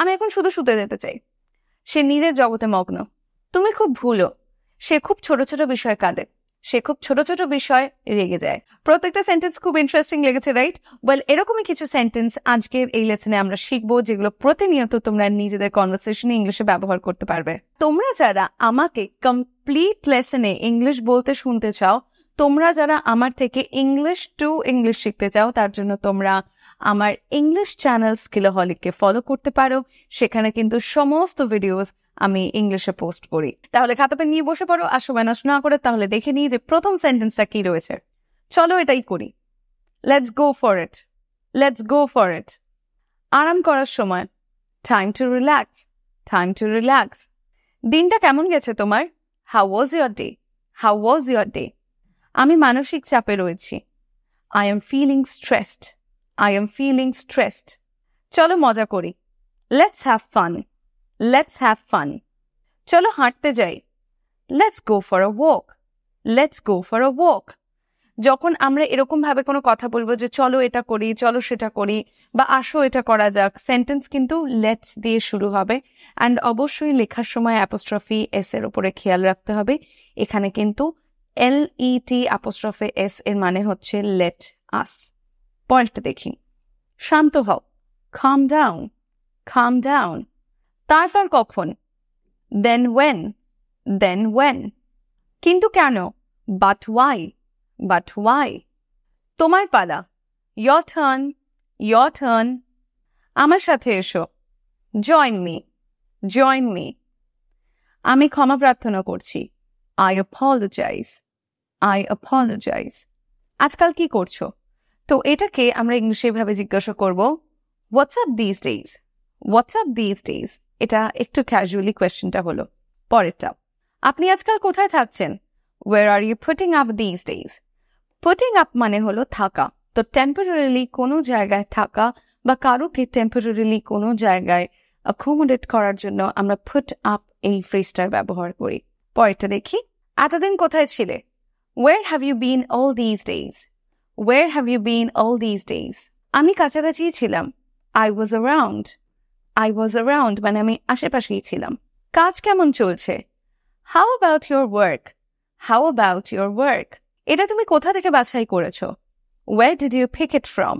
আমি এখন শুধু শুতে যেতে চাই। সে নিজের জগতে মগ্ন। তুমি খুব ভুলো। সে খুব ছোট ছোট বিষয় কাঁদে। সে খুব ছোট ছোট বিষয় রেগে যায়। প্রত্যেকটা সেন্টেন্স খুব ইন্টারেস্টিং লেগেছে, রাইট? ওয়েল, এরকমই কিছু সেন্টেন্স আজকের এই লেসনে আমরা শিখবো, যেগুলো প্রতিনিয়ত তোমরা নিজেদের কনভারসেশনে ইংলিশে ব্যবহার করতে পারবে। তোমরা যারা আমাকে কমপ্লিট লেসনে ইংলিশ বলতে শুনতে চাও, তোমরা যারা আমার থেকে ইংলিশ টু ইংলিশ শিখতে চাও, তার জন্য তোমরা আমার ইংলিশ চ্যানেল স্কিলহলিককে ফলো করতে পারো। সেখানে কিন্তু সমস্ত ভিডিওস আমি ইংলিশে পোস্ট করি। তাহলে খাতা পেন নিয়ে বসে পড়ো, আর সময় নষ্ট না করে তাহলে দেখে নিই যে প্রথম সেন্টেন্সটা কি রয়েছে। চলো এটাই করি। Let's go for it. Let's go for it. আরাম করার সময়। Time to relax. Time to relax. দিনটা কেমন গেছে তোমার? How was your day? How was your day? আমি মানসিক চাপে রয়েছি। I am feeling stressed. I am feeling stressed. চলো মজা করি। Let's have fun. Let's have fun. চলো হাঁটতে যাই। Let's go for a walk. Let's go for a walk. যখন আমরা এরকম ভাবে কোনো কথা বলবো যে চলো এটা করি, চলো সেটা করি, বা আসো এটা করা যাক, সেন্টেন্স কিন্তু লেটস দিয়ে শুরু হবে। অ্যান্ড অবশ্যই লেখার সময় অ্যাপোস্ট্রফি এস এর উপরে খেয়াল রাখতে হবে। এখানে কিন্তু LET অ্যাপোস্ট্রফি এস এর মানে হচ্ছে লেট আস। পয়েন্টটা দেখি। শান্ত হও। calm down. calm down. তারপর কখন? then when. then when. কিন্তু কেন? but why. but why. তোমার পালা। your turn. your turn. আমার সাথে এসো। join me. join me. আমি ক্ষমা প্রার্থনা করছি। I apologize. I apologize. আজকাল কি করছো? তো এটাকে আমরা ইংলিশে ভাবে জিজ্ঞাসা করব, what's up this days? What's up this days? এটা একটু ক্যাজুয়ালি কোয়েশ্চেনটা হলো। পরেরটা, আপনি আজকাল কোথায় থাকছেন? Where are you putting up this days? Putting up মানে হলো থাকা। তো টেম্পোরারিলি কোনো জায়গায় থাকা বা কারোকে টেম্পোরারিলি কোনো জায়গায় অ্যাকোমোডেট করার জন্য আমরা পুট আপ এই ফ্রেজটার ব্যবহার করি। পরেরটা দেখি। এতদিন কোথায় ছিলে? Where have you been all this days? Where have you been all these days? আমি কাছাকাছিই ছিলাম। I was around. I was around মানে আমি আশেপাশেই ছিলাম। কাজ কেমন চলছে? How about your work? How about your work? এটা তুমি কোথা থেকে বাছাই করেছো? Where did you pick it from?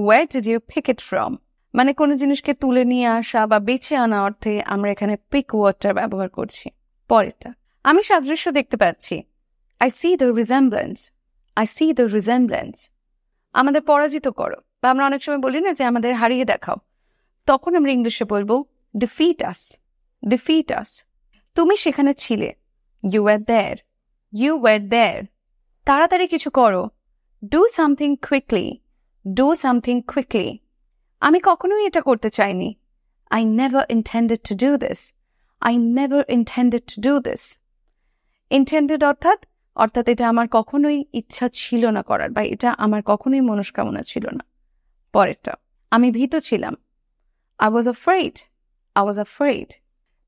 Where did you pick it from? মানে কোনো জিনিসকে তুলে নিয়ে আসা বা বেছে আনা অর্থে আমরা এখানে পিক ওয়ার্ডটা ব্যবহার করছি। পরেরটা, আমি সাদৃশ্য দেখতে পাচ্ছি। I see the resemblance. I see the resemblance. আমাদের পরাজিত করো, বা আমরা অনেক সময় বলি না যে আমাদের হারিয়ে দেখাও, তখন আমরা ইংলিশে বলবো defeat us. defeat us. তুমি সেখানে ছিলে। You were there. You were there. তাড়াতাড়ি কিছু করো। Do something quickly. Do something quickly. আমি কখনোই এটা করতে চাইনি। I never intended to do this. I never intended to do this. Intended অর্থাৎ এটা আমার কখনোই ইচ্ছা ছিল না করার, বা এটা আমার কখনোই মনস্কামনা ছিল না। পরেরটা, আমি ভীত ছিলাম। I was afraid. I was afraid.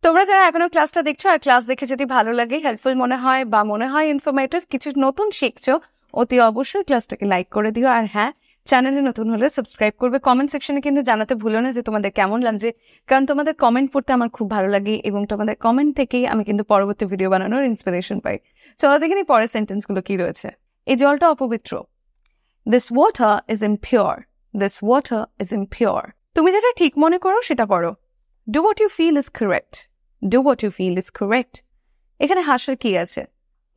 তোমরা যারা এখনো ক্লাসটা দেখছো আর ক্লাস দেখে যদি ভালো লাগে, হেল্পফুল মনে হয় বা মনে হয় ইনফরমেটিভ, কিছু নতুন শিখছো, অতি অবশ্যই ক্লাসটাকে লাইক করে দিও। আর হ্যাঁ, চ্যানেলে নতুন হলে সাবস্ক্রাইব করবে। কমেন্ট সেকশনে কিন্তু জানাতে ভুলো না যে তোমাদের কেমন লাগছে, কারণ তোমাদের কমেন্ট পড়তে আমার খুব ভালো লাগে এবং তোমাদের কমেন্ট থেকেই আমি কিন্তু পরবর্তী ভিডিও বানানোর ইন্সপিরেশন পাই। চলো দেখে নিই পরের সেন্টেন্সগুলো কি রয়েছে। এই জলটা অপবিত্র। This water is impure. This water is impure. তুমি যেটা ঠিক মনে করো সেটা করো। Do what you feel is correct. Do what you feel is correct. এখানে হাসার কি আছে?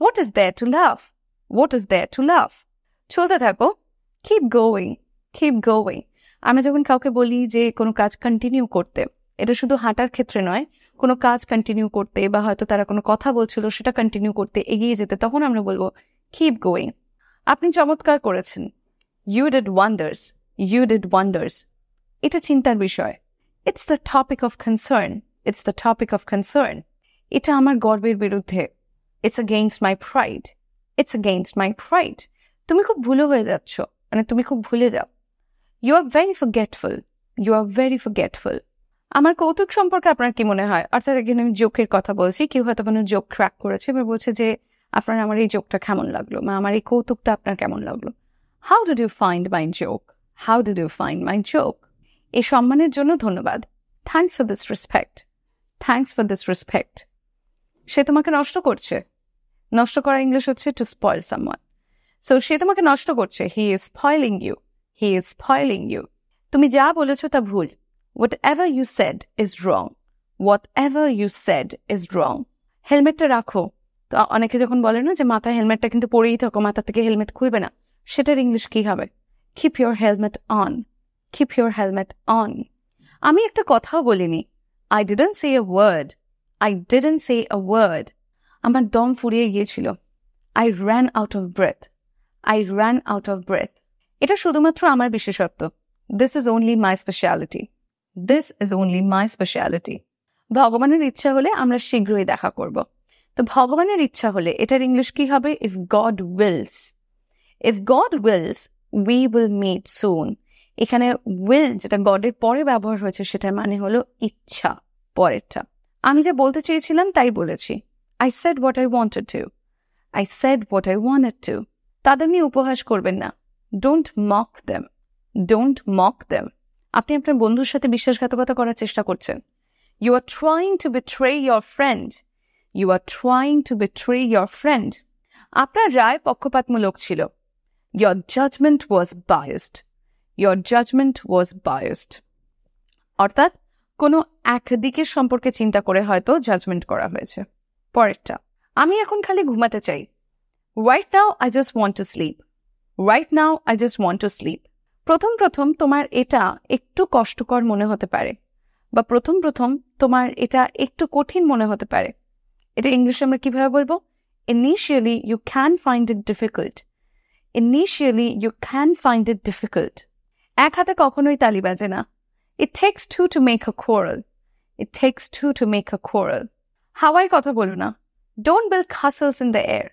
What is there to laugh? What is there to laugh? চলতে থাকো। Keep going. Keep going. আমরা যখন কাউকে বলি যে কোনো কাজ কন্টিনিউ করতে, এটা শুধু হাঁটার ক্ষেত্রে নয়, কোনো কাজ কন্টিনিউ করতে বা হয়তো তারা কোনো কথা বলছিল সেটা কন্টিনিউ করতে, এগিয়ে যেতে, তখন আমরা বলবো keep going. আপনি চমৎকার করেছেন। You did wonders. You did wonders. এটা চিন্তার বিষয়। It's the topic of concern. It's the topic of concern. এটা আমার গর্বের বিরুদ্ধে। It's against my pride. It's against my pride. তুমি খুব ভুলো হয়ে যাচ্ছ, মানে তুমি খুব ভুলে যাও। You are very forgetful. You are very forgetful. আমার কৌতুক সম্পর্কে আপনার কি মনে হয়? অর্থাৎ এখানে আমি জোকের কথা বলছি। কেউ হয়তো কোনো জোক ক্র্যাক করেছে, এবার বলছে যে আপনার আমার এই জোকটা কেমন লাগলো, বা আমার এই কৌতুকটা আপনার কেমন লাগলো। How did you find my joke? How did you find my joke? এই সম্মানের জন্য ধন্যবাদ। Thanks for this respect, thanks for this respect. সে তোমাকে নষ্ট করছে। নষ্ট করা ইংলিশ হচ্ছে টু স্পয়েল সামওয়ান। সো সে তোমাকে নষ্ট করছে, he is spoiling you, he is spoiling you. তুমি যা বলেছো তা ভুল। Whatever you said is wrong, whatever you said is wrong. হেলমেটটা রাখো। তো অনেকে যখন বলে না যে মাথায় হেলমেটটা কিন্তু পরেই থাকো, মাথা থেকে হেলমেট খুলবে না, সেটার ইংলিশ কি হবে? Keep your helmet on, keep your helmet on. আমি একটা কথাও বলিনি, I didn't say a word, I didn't say a word. আমার দম ফুরিয়ে গিয়েছিল। I ran out of breath, I ran out of breath. এটা শুধুমাত্র আমার বিশেষত্ব। This is only my speciality, this is only my speciality. ভগবানের ইচ্ছা হলে আমরা শীঘ্রই দেখা করব। তো ভগবানের ইচ্ছা হলে এটার ইংলিশ কি হবে? If God wills, if God wills we will meet soon. এখানে উইল যেটা গডের পরে ব্যবহার হয়েছে সেটার মানে হলো ইচ্ছা, পরেরটা। আমি যা বলতে চেয়েছিলাম তাই বলেছি। I said what I wanted to, I said what I wanted to. তাদের নিয়ে উপহাস করবেন না। Don't mock them, don't mock them. আপনি আপনার বন্ধুর সাথে বিশ্বাসঘাতকতা করার চেষ্টা করছেন। You are trying to betray your friend, you are trying to betray your friend. আপনার রায় পক্ষপাতমূলক ছিল। Your judgment was biased, your judgment was biased. অর্থাৎ কোনো একদিকের সম্পর্কে চিন্তা করে হয়তো জাজমেন্ট করা হয়েছে। পরেরটা, আমি এখন খালি ঘুমাতে চাই। Right now I just want to sleep, right now I just want to sleep. প্রথম প্রথম তোমার এটা একটু কষ্টকর মনে হতে পারে, বা প্রথম প্রথম তোমার এটা একটু কঠিন মনে হতে পারে। এটা ইংলিশে আমরা কিভাবে বলবো? Initially you can find it difficult, initially you can find it difficult. এক হাতে কখনোই তালি বাজে না। It takes two to make a quarrel, it takes two to make a quarrel. হাওয়ায় কথা বলো না। Don't build castles in the air,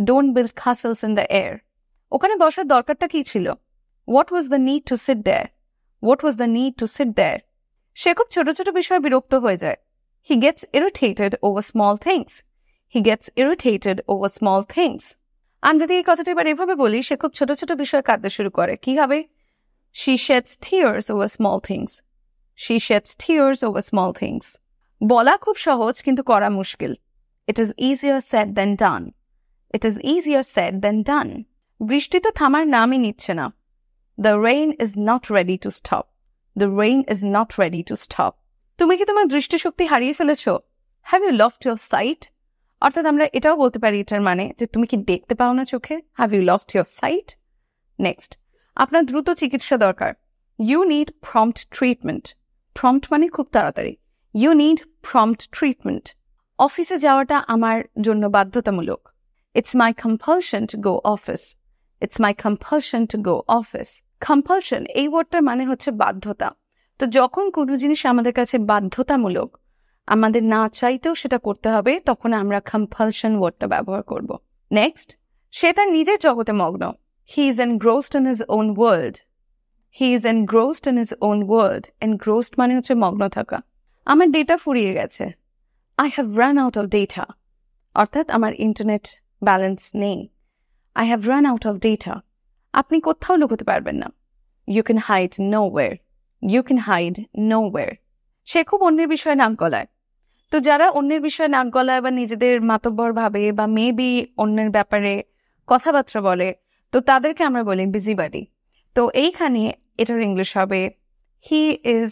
don't build castles in the air. ওখানে বসার দরকারটা কি ছিল? What was the need to sit there, what was the need to sit there? সে খুব ছোট ছোট বিষয়ে বিরক্ত হয়ে যায়। He gets irritated over small things, he gets irritated over small things. আমি যদি এই কথাটা এবার এভাবে বলি, সে খুব ছোট ছোট বিষয়ে কাঁদতে শুরু করে, কি হবে? She sheds tears over small things, she sheds tears over small things. বলা খুব সহজ কিন্তু করা মুশকিল। It is easier said than done, it is easier said than done. বৃষ্টি তো থামার নামই নিচ্ছে না। The rain is not ready to stop, the rain is not ready to stop. তুমি কি তোমার দৃষ্টিশক্তি হারিয়ে ফেলেছো? Have you lost your sight? অর্থাৎ আমরা এটাও বলতে পারি এটার মানে যে তুমি কি দেখতে পাও না চোখে? Have you lost your sight? Next, আপনার দ্রুত চিকিৎসা দরকার। You need prompt treatment, prompt মানে খুব তাড়াতাড়ি। You need prompt treatment. অফিসে যাওয়াটা আমার জন্য বাধ্যতামূলক। It's my compulsion to go office, it's my compulsion to go office. Compulsion এই ওয়ার্ডটার মানে হচ্ছে বাধ্যতা। তো যখন কোনো জিনিস আমাদের কাছে বাধ্যতামূলক, আমাদের না চাইতেও সেটা করতে হবে, তখন আমরা compulsion ওয়ার্ডটা ব্যবহার করব। নেক্সট, সে তার নিজের জগতে মগ্ন। He is engrossed in his own world, he is engrossed in his own world. Engrossed মানে হচ্ছে মগ্ন থাকা। আমার ডেটা ফুরিয়ে গেছে। I have run out of data, অর্থাৎ আমার ইন্টারনেট ব্যালেন্স নেই। I have run out of data. আপনি কোথাও লুকোতে পারবেন না। You can hide nowhere, you can hide nowhere. সে খুব অন্যের বিষয়ে নাক গলায়। তো যারা অন্যের বিষয়ে নাক গলায় বা নিজেদের মাতব্বর ভাবে বা মেবি অন্যের ব্যাপারে কথাবার্তা বলে, তো তাদেরকে আমরা বলি busybody. তো এইখানে এটার ইংলিশ হবে he is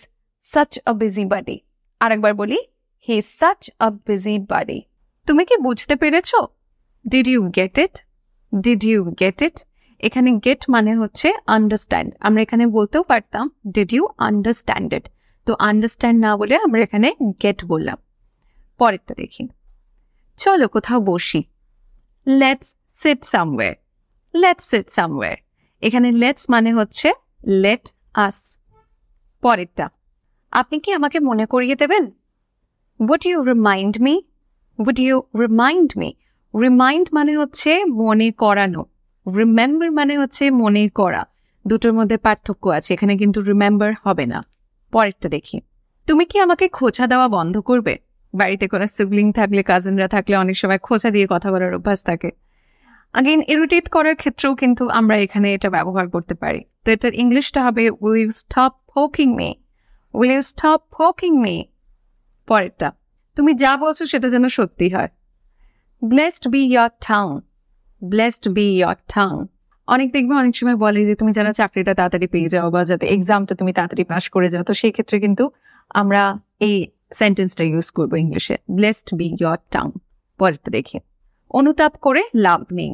such a busybody. আরেকবার বলি, he is such a busybody. তুমি কি বুঝতে পেরেছো? Did you get it? Did you get it? এখানে get মানে হচ্ছে understand. আমরা এখানে বলতেও পারতাম did you understand it? তো understand না বলে আমরা এখানে get বললাম। পরেরটা দেখি। চলো কোথাও বসি। Let's sit somewhere, let's sit somewhere. এখানে let's মানে হচ্ছে let us. পরেরটা, আপনি কি আমাকে মনে করিয়ে দেবেন? Would you remind me? Would you remind me? Remind মানে হচ্ছে মনে করানো, remember মানে হচ্ছে মনে করা। দুটোর মধ্যে পার্থক্য আছে, এখানে কিন্তু remember হবে না। পরেরটা দেখি। তুমি কি আমাকে খোঁচা দেওয়া বন্ধ করবে? বাড়িতে কোনো সিবলিং থাকলে, কাজিনরা থাকলে অনেক সময় খোঁচা দিয়ে কথা বলার অভ্যাস থাকে। আগেন ইরিটেট করার ক্ষেত্রেও কিন্তু আমরা এখানে এটা ব্যবহার করতে পারি। তো এটার ইংলিশটা হবে will you stop poking me, Will you stop poking me? পরেরটা, তুমি যা বলছো সেটা যেন সত্যি হয়। Blessed be your tongue. Blessed be your tongue. অনেক দেখবে অনেক সময় বলে যে তুমি যেন চাকরিটা তাড়াতাড়ি পেয়ে যাও বা যাতে এক্সামটা তুমি তাড়াতাড়ি পাস করে যাও, তো সেই ক্ষেত্রে কিন্তু আমরা এই সেন্টেন্সটা ইউজ করবো ইংলিশে, Blessed be your tongue. পরেরটা দেখি, অনুতাপ করে লাভ নেই।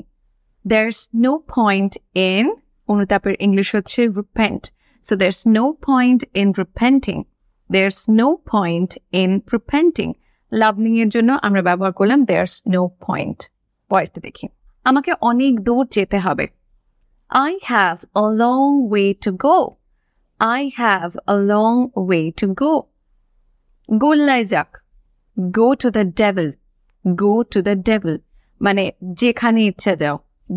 There's no point in, অনুতাপের ইংলিশ হচ্ছে repent. So there's no point in repenting. There's no point in repenting. লাভনিং এর জন্য আমরা ব্যবহার করলাম there's no point. পরেরটা দেখি, আমাকে অনেক দূর যেতে হবে। I have a long way to go. I have a long way to go. গোল্লায় যাক, go to the devil. Go to the devil. মানে যেখানে ইচ্ছা যাও,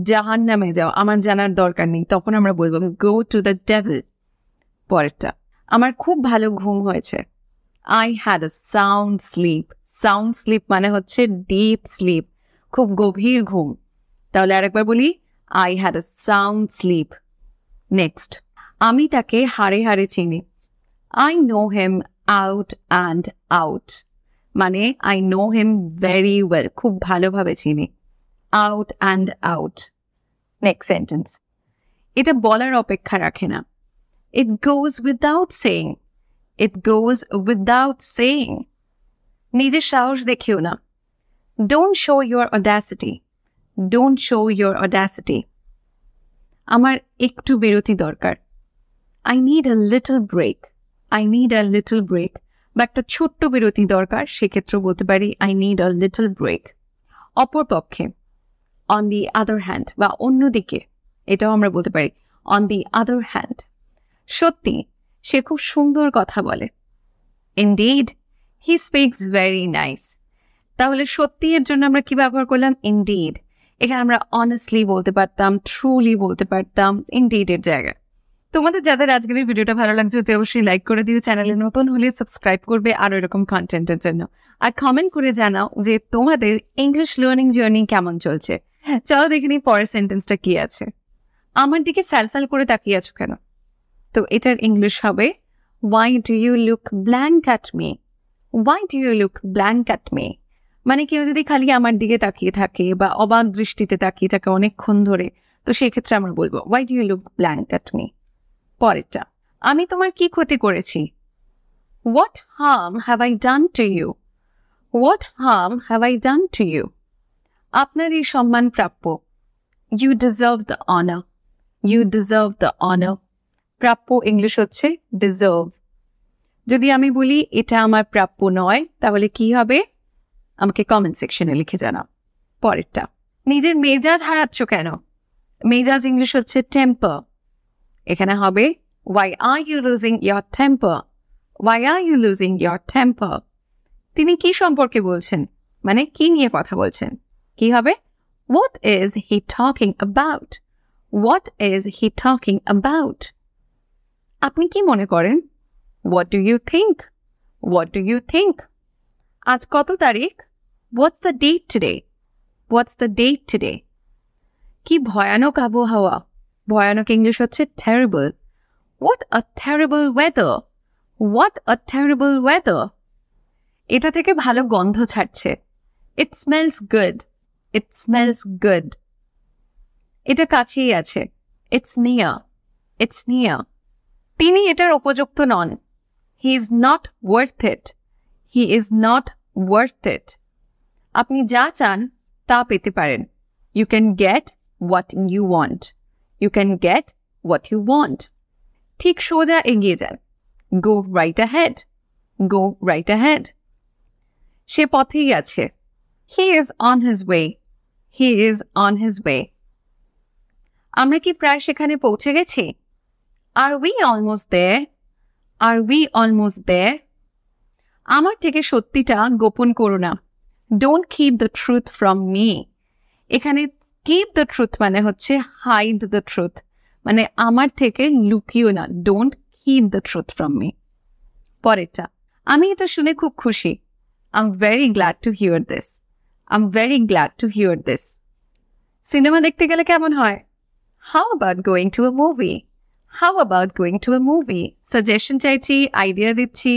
জাহান্নামে যাও, আমার জানার দরকার নেই, তখন আমরা বলবো go to the devil. পরেরটা, আমার খুব ভালো ঘুম হয়েছে। I had a sound sleep. Sound sleep মানে হচ্ছে deep sleep, খুব গভীর ঘুম। তাহলে আরেকবার বলি, I had a sound sleep. Next, আমি তাকে হাড়ে হাড়ে চিনি। I know him out and out. মানে I know him very well. খুব ভালোভাবে চিনি। Out and out. Next sentence. এটা বলার অপেক্ষা রাখে না। It goes without saying. It goes without saying. নিজের সাহস দেখিও না। Don't show your audacity. Don't show your audacity. আমার একটু বিরতি দরকার। I need a little break. I need a little break. বা একটা ছোট্ট বিরতি দরকার, সেক্ষেত্রে বলতে পারি I need a little break. অপরপক্ষে, on the other hand বা অন্যদিকে, এটাও আমরা বলতে পারি on the other hand. সত্যি, সে খুব সুন্দর কথা বলে। Indeed, he speaks very nice. তাহলে সত্যি এর জন্য আমরা কি ব্যবহার করলাম? Indeed. এখানে আমরা honestly বলতে পারতাম, truly বলতে পারতাম indeed এর জায়গায়। তোমাদের যাদের আজকের এই ভিডিওটা ভালো লাগছে অতি অবশ্যই লাইক করে দিও, চ্যানেলে নতুন হলে সাবস্ক্রাইব করবে আরো এরকম কন্টেন্টের জন্য, আর কমেন্ট করে জানাও যে তোমাদের ইংলিশ লার্নিং জার্নি কেমন চলছে। চলো দেখে নিই পরের সেন্টেন্সটা কি আছে। আমার দিকে ফ্যালফ্যাল করে তাকিয়ে আছো কেন? তো এটার ইংলিশ হবে Why do you look blank at me? Why do you look blank at me? মানে কেউ যদি খালি আমার দিকে তাকিয়ে থাকে বা অবাক দৃষ্টিতে তাকিয়ে থাকে অনেকক্ষণ ধরে, তো সেক্ষেত্রে আমরা বলবো Why do you look blank at me? পরেরটা, আমি তোমার কি ক্ষতি করেছি? What harm have I done to you? What harm have I done to you? আপনার এই সম্মান প্রাপ্য। You deserve the honor. You deserve the honor. প্রাপ্য ইংলিশ হচ্ছে deserve. যদি আমি বলি এটা আমার প্রাপ্য নয়, তাহলে কি হবে? আমাকে কমেন্ট সেকশনে লিখে জানাও। পরেরটা, নিজের মেজাজ হারাচ্ছ কেন? মেজাজ ইংলিশ হচ্ছে টেম্পার। এখানে হবে Why are you losing your temper? Why are you losing your temper? তিনি কি সম্পর্কে বলছেন? মানে কি নিয়ে কথা বলছেন? কি হবে? What is he talking about? What is he talking about? আপনি কি মনে করেন? What do you think? What do you think? আজ কত তারিখ? What's the date today? What's the date today? কি ভয়ানক আবহাওয়া। ভয়ানক ইংলিশ হচ্ছে terrible. What a terrible weather. What a terrible weather. এটা থেকে ভালো গন্ধ ছাড়ছে। It smells good. It smells good. এটা কাছেই আছে। It's near. It's near. তিনি এটার উপযুক্ত নন। He is not worth it. He is not worth it. আপনি যা চান তা পেতে পারেন। You can get what you want. You can get what you want. ঠিক সোজা এগিয়ে যান। Go right ahead. Go right ahead. সে পথেই আছে। He is on his way. He is on his way. আমরা কি প্রায় সেখানে পৌঁছে গেছি? Are we almost there? Are we almost there? আমার থেকে সত্যিটা গোপন করো না। Don't keep the truth from me. এখানে keep the truth মানে হচ্ছে hide the truth. মানে আমার থেকে লুকিও না। Don't keep the truth from me. পরেরটা, আমি এটা শুনে খুব খুশি। I'm very glad to hear this. I'm very glad to hear this. Cinema দেখতে গেলে কেমন হয়? How about going to a movie? How about going to a movie? Suggestion চাইছি, আইডিয়া দিচ্ছি।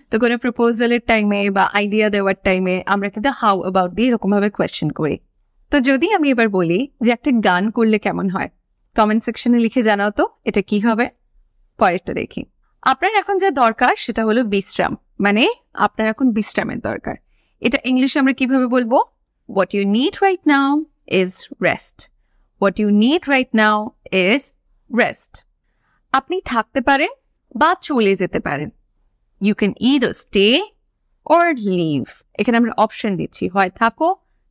তো কোনো প্রপোজালের টাইমে বা আইডিয়া দেওয়ার টাইমে আমরা কিন্তু হাউ অ্যাবাউট দিয়ে এরকমভাবে কোয়েশ্চেন করি। তো যদি আমি এবার বলি যে একটা গান করলে কেমন হয়, কমেন্ট সেকশনে লিখে জানাও তো এটা কি হবে। পরেরটা দেখি। আপনার এখন যা দরকার সেটা হলো বিশ্রাম, মানে আপনার এখন বিশ্রামের দরকার। এটা ইংলিশে আমরা কিভাবে বলবো? What you need right now is rest. What you need right now is rest. আপনি থাকতে পারেন বা চলে যেতে পারেন। You can either stay or leave. এখানে আমরা অপশন দিচ্ছি, হয় থাকো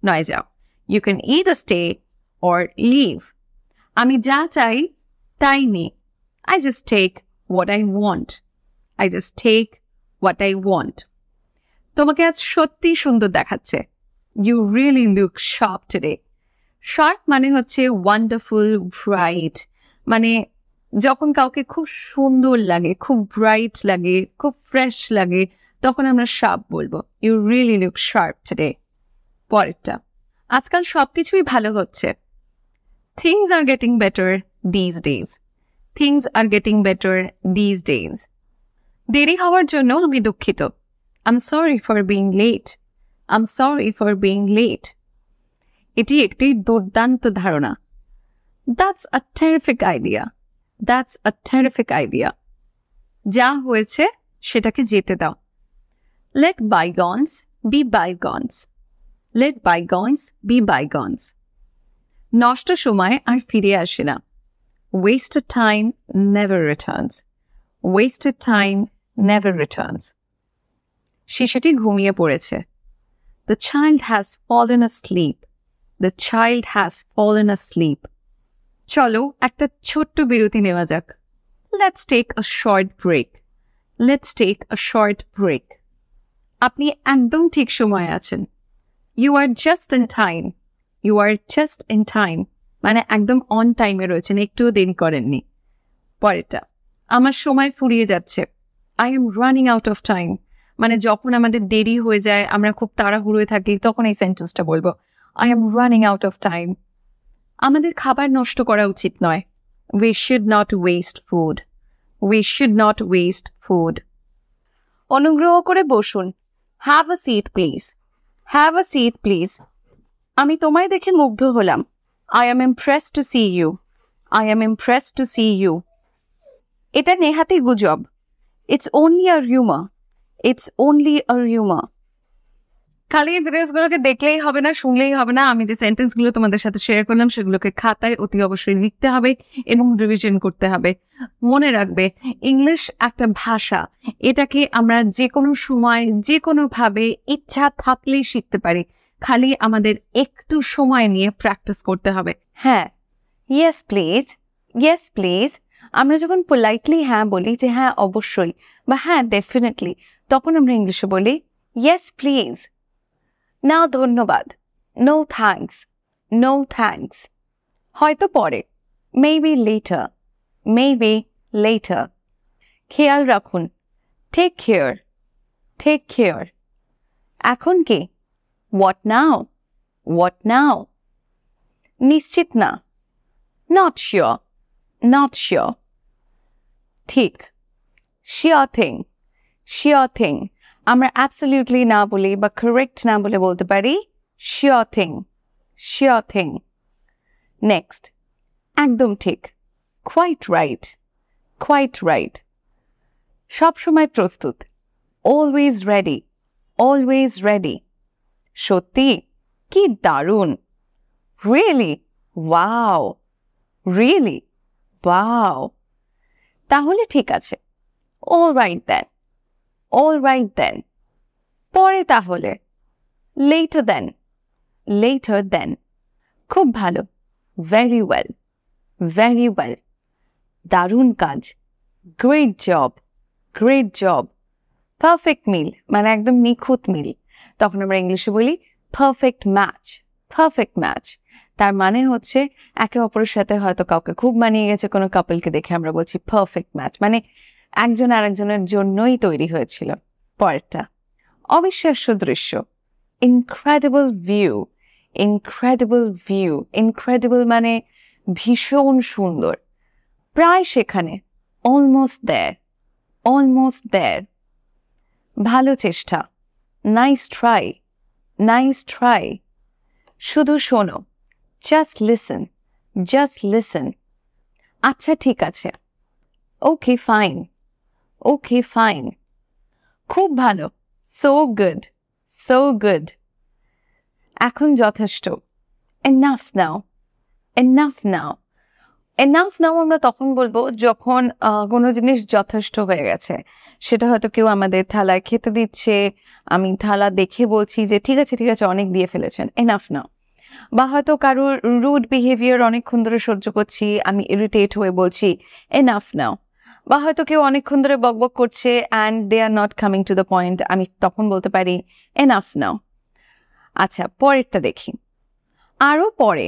নয় যাও। You can either stay or leave. আমি যা চাই তাই নি। I just take what I want. I just take what I want. তোমাকে আজ সত্যি সুন্দর দেখাচ্ছে। You really look sharp today. Sharp মানে হচ্ছে wonderful, bright. মানে যখন কাউকে খুব সুন্দর লাগে, খুব ব্রাইট লাগে, খুব ফ্রেশ লাগে, তখন আমরা শার্প বলবো। You really look sharp today. পরেরটা, আজকাল সবকিছুই ভালো হচ্ছে। Things are getting better these days. Things are getting better these days. দেরি হওয়ার জন্য আমি দুঃখিত। I'm sorry for being late. I'm sorry for being late. এটি একটি দুর্দান্ত ধারণা। That's a terrific idea. That's a terrific idea. যা হয়েছে সেটাকে যেতে দাও। Let bygones be bygones. Let bygones be bygones. নষ্ট সময় আর ফিরে আসে না। Wasted time never returns. Wasted time never returns. শিশুটি ঘুমিয়ে পড়েছে। The child has fallen asleep. The child has fallen asleep. চলো একটা ছোট্ট বিরতি নেওয়া যাক। Let's take a short break. Let's take a short break. আপনি একদম ঠিক সময়ে আছেন। You are just in time. You are just in time. মানে একদম অন টাইমে রয়েছেন, একটুও দেরি করেননি। পরেরটা, আমার সময় ফুরিয়ে যাচ্ছে। I am running out of time. মানে যখন আমাদের দেরি হয়ে যায়, আমরা খুব তাড়াহুড়োয় থাকি, তখন এই সেন্টেন্সটা বলবো, I am running out of time. আমাদের খাবার নষ্ট করা উচিত নয়। We should not waste food. We should not waste food. অনুগ্রহ করে বসুন। Have a seat please. Have a seat please. আমি তোমায় দেখে মুগ্ধ হলাম। I am impressed to see you. I am impressed to see you. এটা নেহাতি গুজব। It's only a rumor. It's only a rumor. খালি এই ভিডিওসগুলোকে দেখলেই হবে না, শুনলেই হবে না। আমি যে সেন্টেন্সগুলো তোমাদের সাথে শেয়ার করলাম সেগুলোকে খাতায় অতি অবশ্যই লিখতে হবে এবং রিভিশন করতে হবে। মনে রাখবে, ইংলিশ একটা ভাষা, এটাকে আমরা যে কোনো সময় যে কোনোভাবে ইচ্ছা থাকলেই শিখতে পারি। খালি আমাদের একটু সময় নিয়ে প্র্যাকটিস করতে হবে। হ্যাঁ, ইয়েস প্লিজ, ইয়েস প্লিজ। আমরা যখন পোলাইটলি হ্যাঁ বলি যে হ্যাঁ অবশ্যই বা হ্যাঁ ডেফিনেটলি, তখন আমরা ইংলিশে বলি ইয়েস প্লিজ। না ধন্যবাদ, নো থ্যাঙ্কস, নো থ্যাঙ্কস। হয়তো পরে, মেবি লেটার, মেবি লেটার। খেয়াল রাখুন, টেক কেয়ার, টেক কেয়ার। এখন কি, what now, what now? নিশ্চিত না, not sure, not sure. ঠিক, sure thing, sure thing. আমরা absolutely না বলি বা correct না বলে বলতে পারি sure thing, sure thing. Next, একদম ঠিক, quite right, quite right. সব সময় প্রস্তুত, always ready, always ready. সত্যি, কি দারুণ, really, wow, really, wow. তাহলে ঠিক আছে, all right then, all right then. পরে তাহলে, later then, later then. খুব ভালো, very well, very well. দারুণ কাজ, great job, great job. perfect meal মানে একদম নিখুঁত মিল, তখন আমরা ইংলিশে বলি perfect match, perfect match. তার মানে হচ্ছে একে অপরের সাথে হয়তো কাউকে খুব মানিয়ে গেছে, কোনো কাপলকে দেখে আমরা বলছি perfect match, মানে একজন আরেকজনের জন্যই তৈরি হয়েছিল। পরেরটা, অবিশ্বাস্য দৃশ্য, incredible view, incredible view. incredible মানে ভীষণ সুন্দর। প্রায় সেখানে, almost there, almost there. ভালো চেষ্টা, nice try, nice try. শুধু শোনো, just listen, just listen. আচ্ছা ঠিক আছে, okay fine, okay fine. খুব ভালো, so good, so good. এখন যথেষ্ট, enough now, enough now. enough now আমরা তখন বলবো যখন কোনো জিনিস যথেষ্ট হয়ে গেছে। সেটা হয়তো কেউ আমাদের থালায় খেতে দিচ্ছে, আমি থালা দেখে বলছি যে ঠিক আছে অনেক দিয়ে ফেলেছেন, enough now. বা হয়তো কারোর রুড বিহেভিয়ার অনেকক্ষণ ধরে সহ্য করছি, আমি ইরিটেট হয়ে বলছি enough now. বা হয়তো কেউ অনেকক্ষণ ধরে বকবক করছে and they are not coming to the point, আমি তখন বলতে পারি enough now. আচ্ছা পরেরটা দেখি, আরো পরে,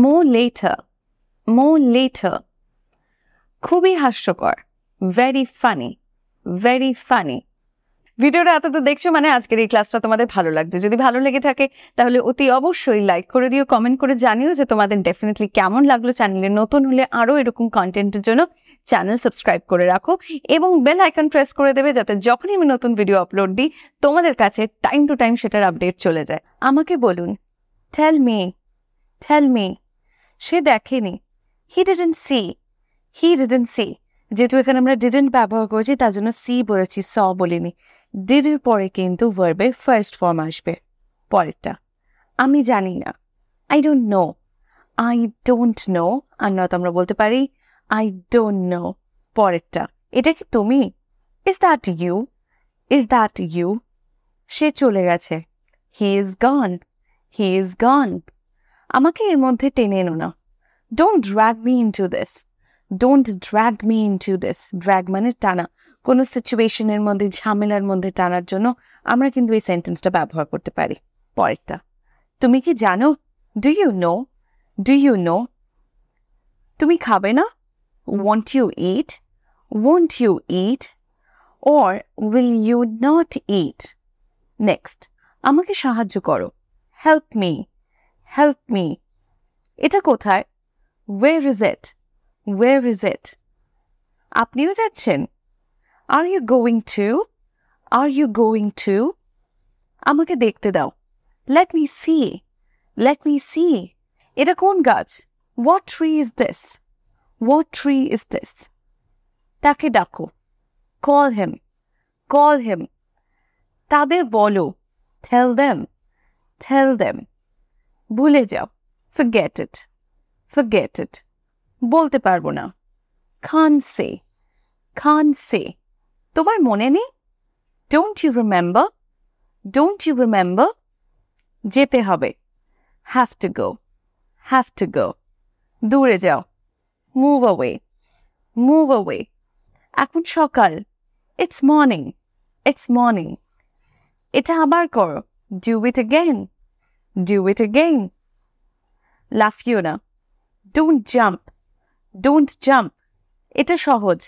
more later, more later. খুবই হাস্যকর, very funny, very funny. ভিডিওটা এতটা দেখছো মানে আজকের এই ক্লাসটা তোমাদের ভালো লাগছে। যদি ভালো লেগে থাকে তাহলে অতি অবশ্যই লাইক করে দিও, কমেন্ট করে জানিও যে তোমাদের ডেফিনেটলি কেমন লাগলো। চ্যানেলে নতুন হলে আরও এরকম কন্টেন্টের জন্য চ্যানেল সাবস্ক্রাইব করে রাখো এবং বেল আইকন প্রেস করে দেবে যাতে যখনই আমি নতুন ভিডিও আপলোড দিই তোমাদের কাছে টাইম টু টাইম সেটার আপডেট চলে যায়। আমাকে বলুন, টেল মি, টেল মি। সে দেখেনি, he didn't see, he didn't see. যেহেতু এখানে আমরা ডিডন্ট ব্যবহার করেছি তার জন্য সি বলেছি, স বলিনি। ডিড এর পরে কিন্তু ভার্বের ফার্স্ট ফর্ম আসবে। পরেরটা, আমি জানি না, I don't know, I don't know. আর নয়তো আমরা বলতে পারি আই ডোন্ট নো। পরেরটা, এটা কি তুমি? Is that you, is that you? সে চলে গেছে, he is gone, he is গন। আমাকে এর মধ্যে টেনে এনো না, don't drag me into this, don't drag me into this. Drag মানে টানা, কোনো সিচুয়েশনের মধ্যে ঝামেলার মধ্যে টানার জন্য আমরা কিন্তু এই সেন্টেন্সটা ব্যবহার করতে পারি। পরেরটা, তুমি কি জানো? Do you know, do you know? তুমি খাবে না? Won't you eat, won't you eat? Or will you not eat? Next, আমাকে সাহায্য করো, হেল্প মি, হেল্প মি। এটা কোথায়? Where is it, where is it? আপনিও যাচ্ছেন? Are you going too, are you going too? আমাকে দেখতে দাও, let me see, let me see. এটা কোন গাছ? What tree is this, what tree is this? তাকে ডাকো, কল হিম, কল হিম। তাদের বলো, টেল দেম, টেল দেম। ভুলে যাও, forget it, forget it. বলতে পারবো না, can't say, can't say. তোমার মনে নেই? Don't you remember, don't you remember? যেতে হবে, have to go, have to go. দূরে যাও, move away, move away. এখন সকাল, it's morning, it's morning. এটা আবার করো, do it again, do it again. লাফিও না, don't jump, don't jump. এটা সহজ,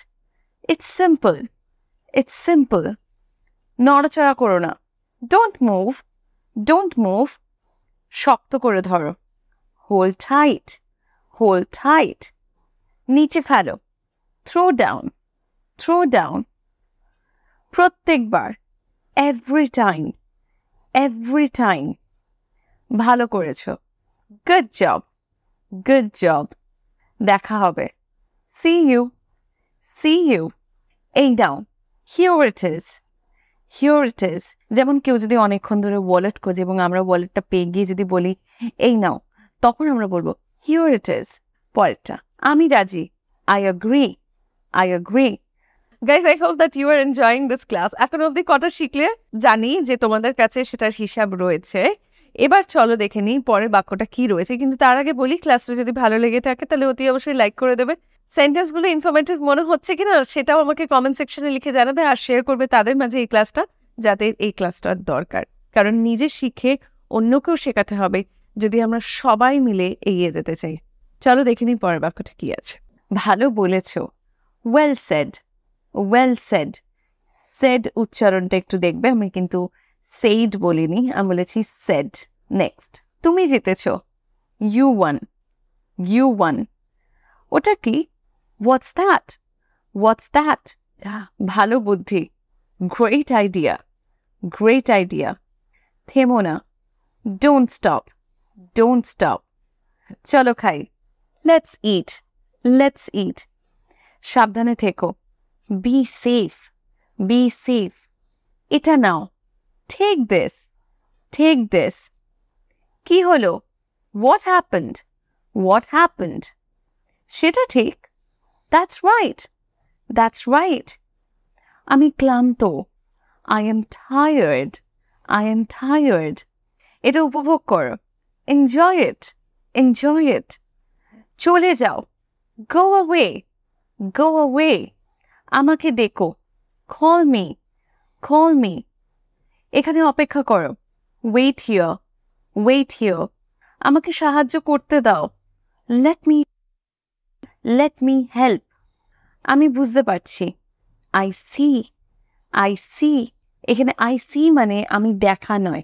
it's simple, it's simple. নড়াচড়া করো না, don't move, don't move. শক্ত করে ধরো, hold tight, hold tight. নিচে ফেলো, throw down, throw down. প্রত্যেকবার, every time, every time. ভালো করেছো, good job, good job. দেখা হবে, see you, see you. এই নাও, here it is, here it is. যেমন কেউ যদি অনেকক্ষণ ধরে ওয়ালেট খোঁজে এবং আমরা ওয়ালেটটা পেয়ে গিয়ে যদি বলি এই নাও, তখন আমরা বলবো here it is. পরেরটা, আমি রাজি, I agree, I agree. Guys, I hope that you are enjoying this class. এখন অবধি কটা শিখলে জানি যে তোমাদের কাছে সেটার হিসাব রয়েছে। এবার চলো দেখে নিই পরের বাক্যটা কি রয়েছে, কিন্তু তার আগে বলি ক্লাসটা যদি ভালো লেগে থাকে তাহলে অতি অবশ্যই লাইক করে দেবে। সেন্টেন্সগুলো ইনফরমেটিভ মনে হচ্ছে কিনা সেটাও আমাকে কমেন্ট সেকশনে লিখে জানাবে আর শেয়ার করবে তাদের মাঝে এই ক্লাসটা, যাদের এই ক্লাসটার দরকার। কারণ নিজে শিখে অন্যকেও শেখাতে হবে যদি আমরা সবাই মিলে এগিয়ে যেতে চাই। চলো দেখে নিই পরের বাক্যটা কি আছে। ভালো বলেছ, well said, well said. Said উচ্চারণটা একটু দেখবে, আমি কিন্তু সেইড বলিনি, আমি বলেছি সেড। নেক্সট, তুমি জিতেছ, ইউ ওয়ান, ইউ ওয়ান। ওটা কি? What's that, What's that? ভালো বুদ্ধি। Great idea. Great idea. থেমো না। Don't stop. Don't stop. চলো খাই। Let's eat. Let's eat. সাবধানে থেকো। Be safe. Be safe. এটা নাও। Take this. Take this. কি হলো? What happened? What happened? সেটা ঠিক। That's right. That's right. আমি ক্লান্ত। I am tired. I am tired. এটা উপভোগ করো। Enjoy it. Enjoy it. চলে যাও। Go away. Go away. আমাকে ডেকো। Call me. Call me. এখানে অপেক্ষা করো। Wait here. Wait here. আমাকে সাহায্য করতে দাও। Let me help. আমি বুঝতে পারছি। I see. I see. এখানে I see মানে আমি দেখা নয়।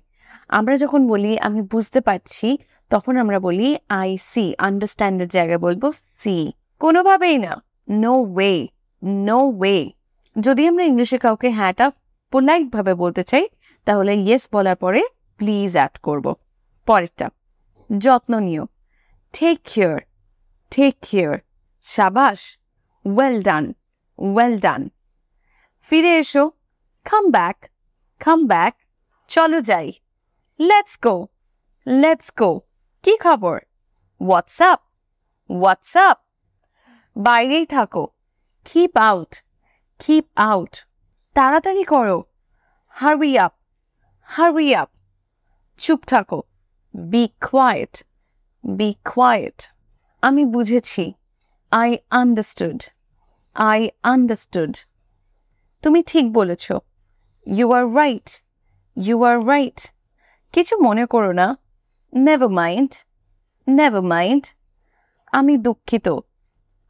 আমরা যখন বলি আমি বুঝতে পারছি তখন আমরা বলি I see. আন্ডারস্ট্যান্ডের জায়গায় বলবো see. কোনোভাবেই না। No way. No way. যদি আমরা ইংলিশে কাউকে হ্যাঁটা পোলাইট ভাবে বলতে চাই তাহলে ইয়েস বলার পরে প্লিজ অ্যাড করব। পরেরটা যত্ন নিও। Take care. Take care. শাবাশ। Well done. Well done. ফিরে এসো। Come back. Come back. চলো যাই। Let's go. Let's go. কি খবর? What's up? What's up? বাইরেই থাকো। Keep out. Keep out. তাড়াতাড়ি করো। Hurry up. Hurry up. চুপ থাকো। Be quiet. Be quiet. আমি বুঝেছি। I understood. I understood. তুমি ঠিক বলেছ। You are right. You are right. কিছু মনে করো না। Never mind. Never mind. আমি দুঃখিত।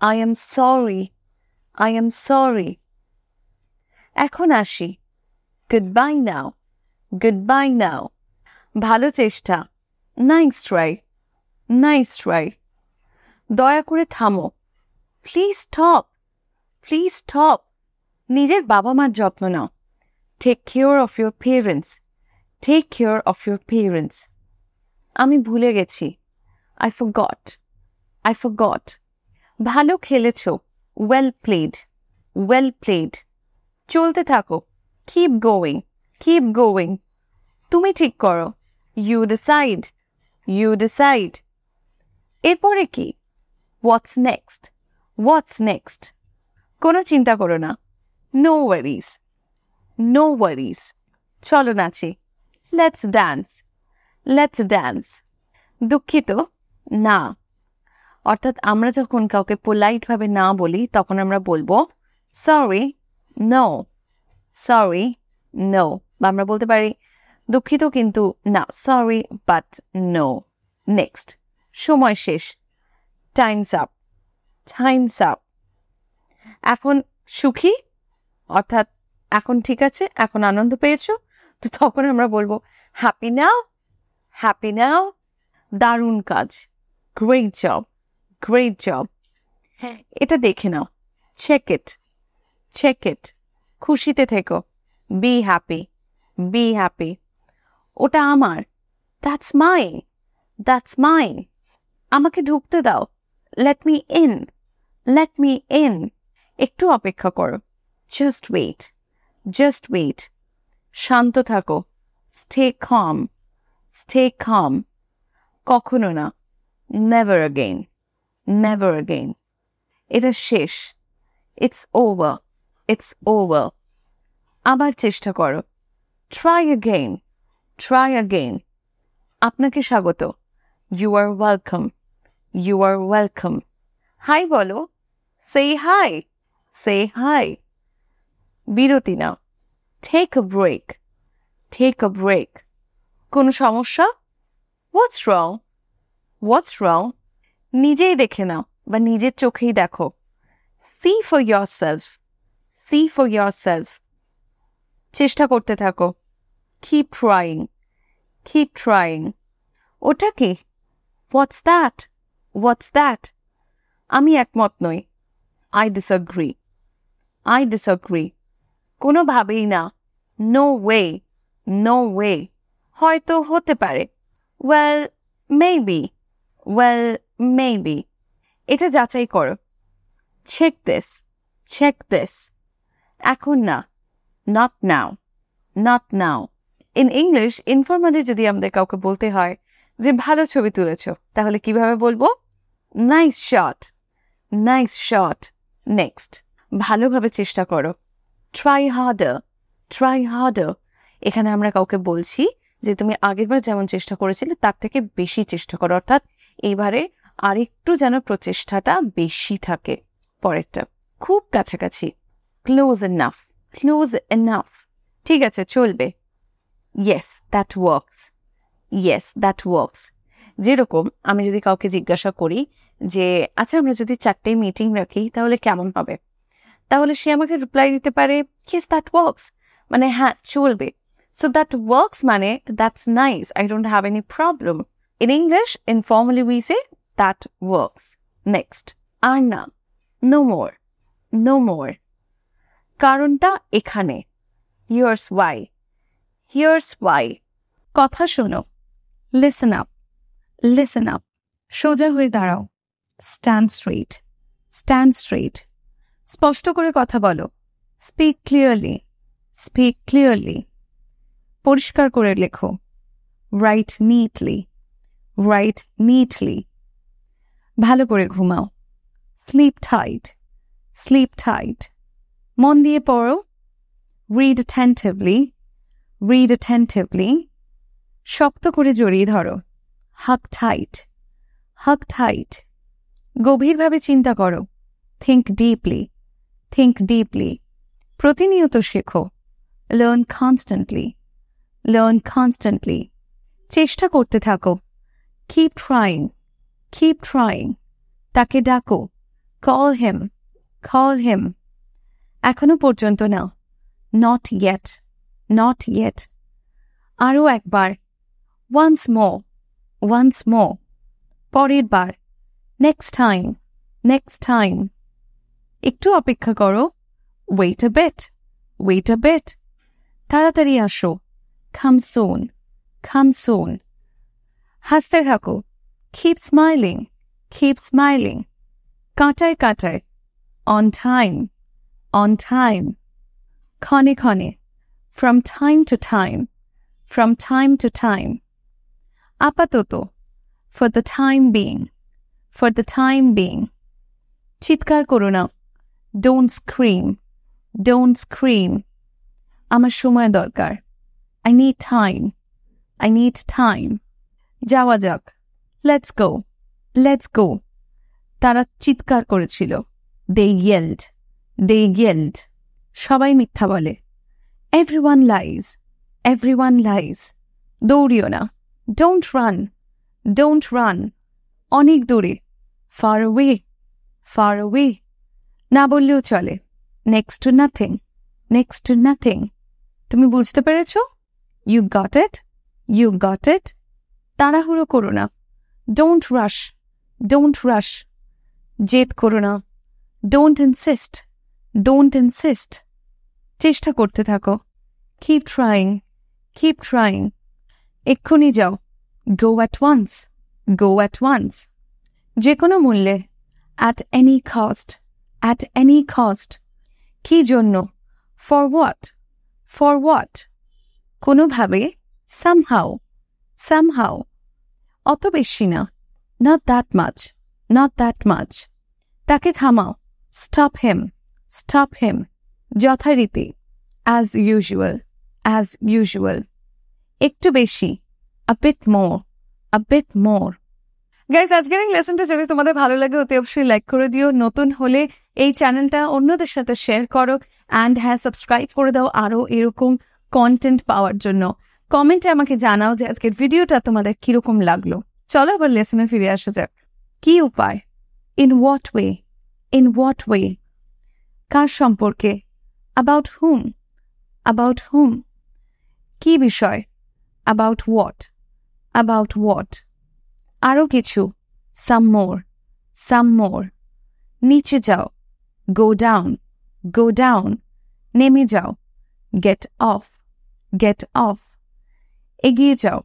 I am sorry. I am sorry. এখন আসি। Goodbye now. Goodbye now. ভালো চেষ্টা। Nice try. Nice try. দয়া করে থামো। Please stop. Please stop. নিজের বাবা মার যত্ন নাও। Take care of your parents. Take care of your parents. আমি ভুলে গেছি। I forgot. I forgot. ভালো খেলেছো। Well played. Well played. চলতে থাকো। Keep going. Keep going. তুমি ঠিক করো। You decide. You decide. এরপরে কি? What's next? What's next? কোনো চিন্তা করো না। No worries. No worries. চলো নাচি। Let's dance. Let's dance. দুঃখিত না। অর্থাৎ আমরা যখন কাউকে পোলাইট ভাবে না বলি তখন আমরা বলবো সরি নো। Sorry no. বা আমরা বলতে পারি দুঃখিত কিন্তু না। Sorry but no. নেক্সট সময় শেষ। Times up. Times up. এখন সুখী অর্থাৎ এখন ঠিক আছে, এখন আনন্দ পেয়েছো, তো তখন আমরা বলবো হ্যাপি নাও। হ্যাপি নাও। দারুণ কাজ। Great job. Great job. এটা দেখে নাও। Check it. Check it. খুশিতে থেকো। Be happy. Be happy. ওটা আমার। That's mine. That's mine. আমাকে ঢুকতে দাও। Let me in. Let me in. একটু অপেক্ষা করো। Just wait. Just wait. শান্ত থাকো। Stay calm. Stay calm. কখনো না। Never again. Never again. এটা শেষ। It's over. It's over. আবার চেষ্টা করো। Try again. Try again. আপনাকে স্বাগত। You are welcome. You are welcome. Hi বলো। Say hi. Say hi. বিরতি নাও। Take a break. Take a break. কোনো সমস্যা? হোয়াটস রং? হোয়াটস রং? নিজেই দেখে নাও বা নিজের চোখেই দেখো। See for yourself. See for yourself. চেষ্টা করতে থাকো। Keep trying. Keep trying. ওটা কি? What's that? What's that? আমি একমত নই। I disagree. I disagree. কোনোভাবেই না। No way. No way. হয়তো হতে পারে। Well, maybe. Well, maybe. এটা যাচাই করো। Check this. Check this. এখন না। Not now. Not now. In English, informally যদি আমাদের কাউকে বলতে হয় যে ভালো ছবি তুলেছো, তাহলে কিভাবে বলবো? Nice shot. Nice shot. Next. ভালোভাবে চেষ্টা করো। Try harder. Try harder. এখানে আমরা কাউকে বলছি যে তুমি আগেরবার যেমন চেষ্টা করেছিলে তার থেকে বেশি চেষ্টা করো, অর্থাৎ এইবারে আরেকটু যেন প্রচেষ্টাটা বেশি থাকে। পরেরটা খুব কাছাকাছি। Close enough. Close enough. ঠিক আছে, চলবে। Yes, that works. Yes, that works. যেরকম আমি যদি কাউকে জিজ্ঞাসা করি যে আচ্ছা আমরা যদি 4টে মিটিং রাখি তাহলে কেমন হবে, তাহলে সে আমাকে রিপ্লাই দিতে পারে yes, that works. মানে হ্যাঁ চলবে। So that works মানে that's nice. I don't have any problem. In English, informally we say that works. Next. আর না। No more. No more. কারণটা এখানে। Here's why. Here's why. কথা শোনো। Listen up. Listen up. সোজা হয়ে দাঁড়াও। Stand straight. Stand straight. স্পষ্ট করে কথা বলো। Speak clearly. Speak clearly. পরিষ্কার করে লেখো। Write neatly. Write neatly. ভালো করে ঘুমাও। Sleep tight. Sleep tight. মন দিয়ে পড়ো। Read attentively. Read attentively. শক্ত করে জড়িয়ে ধরো। Hug tight. Hug tight. গভীরভাবে চিন্তা করো। Think deeply. Think deeply. প্রতিনিয়ত শেখো। Learn constantly. Learn constantly. চেষ্টা করতে থাকো। Keep trying. Keep trying. তাকে ডাকো। Call him. Call him. এখনো পর্যন্ত না। Not yet. Not yet. আরও একবার। Once more. Once more. পরের বার। Next time. Next time. একটু অপেক্ষা করো। Wait a bit. Wait a bit. তাড়াতাড়ি আসো। Come soon. Come soon. হাসতে থাকো। Keep smiling. Keep smiling. কাঁটায় কাঁটায়। On time. On time. ক্ষণে ক্ষণে। From time to time. From time to time. আপাতত। For the time being. For the time being. চিৎকার করো না। Don't scream. Don't scream. আমার সময় দরকার। I need time. I need time. যাওয়া যাক। Let's go. Let's go. তারা চিৎকার করেছিল। They yelled. They yelled. সবাই মিথ্যা বলে। Everyone lies. Everyone lies. দৌড়িও না। Don't run. Don't run. অনেক দূরে। Far away. Far away. না বললেও চলে। Next to nothing. Next to nothing. তুমি বুঝতে পেরেছো? You got it? You got it? তাড়াহুড়ো করো না। Don't rush. Don't rush. জেদ করো না। Don't insist. Don't insist. চেষ্টা করতে থাকো। Keep trying. Keep trying. এক্ষুনি যাও। Go at once. Go at once. যে কোনো মূল্যে। At any cost. At any cost. কি জন্য? For what? For what? কোনোভাবে। Somehow. Somehow. অত বেশি না। Not that much. Not that much. তাকে থামাও। Stop him. Stop him. যথারীতি। As usual. As usual. একটু বেশি। A bit more. A bit more. Guys, আজকের এই লেসনটা যদি তোমাদের ভালো লাগে অতি অবশ্যই লাইক করে দিও। নতুন হলে এই চ্যানেলটা অন্যদের সাথে শেয়ার করো অ্যান্ড হ্যাঁ সাবস্ক্রাইব করে দাও আরও এরকম কন্টেন্ট পাওয়ার জন্য। কমেন্টে আমাকে জানাও যে আজকের ভিডিওটা তোমাদের কিরকম লাগলো। চলো আবার লেসনে ফিরে আসা যাক। কি উপায়? In what way? In what way? কার সম্পর্কে? About whom? About whom? কি বিষয়? About what? About what? আরও কিছু। Some more. Some more. নিচে যাও। Go down. go down, নেমে যাও, get off, get off, এগিয়ে যাও,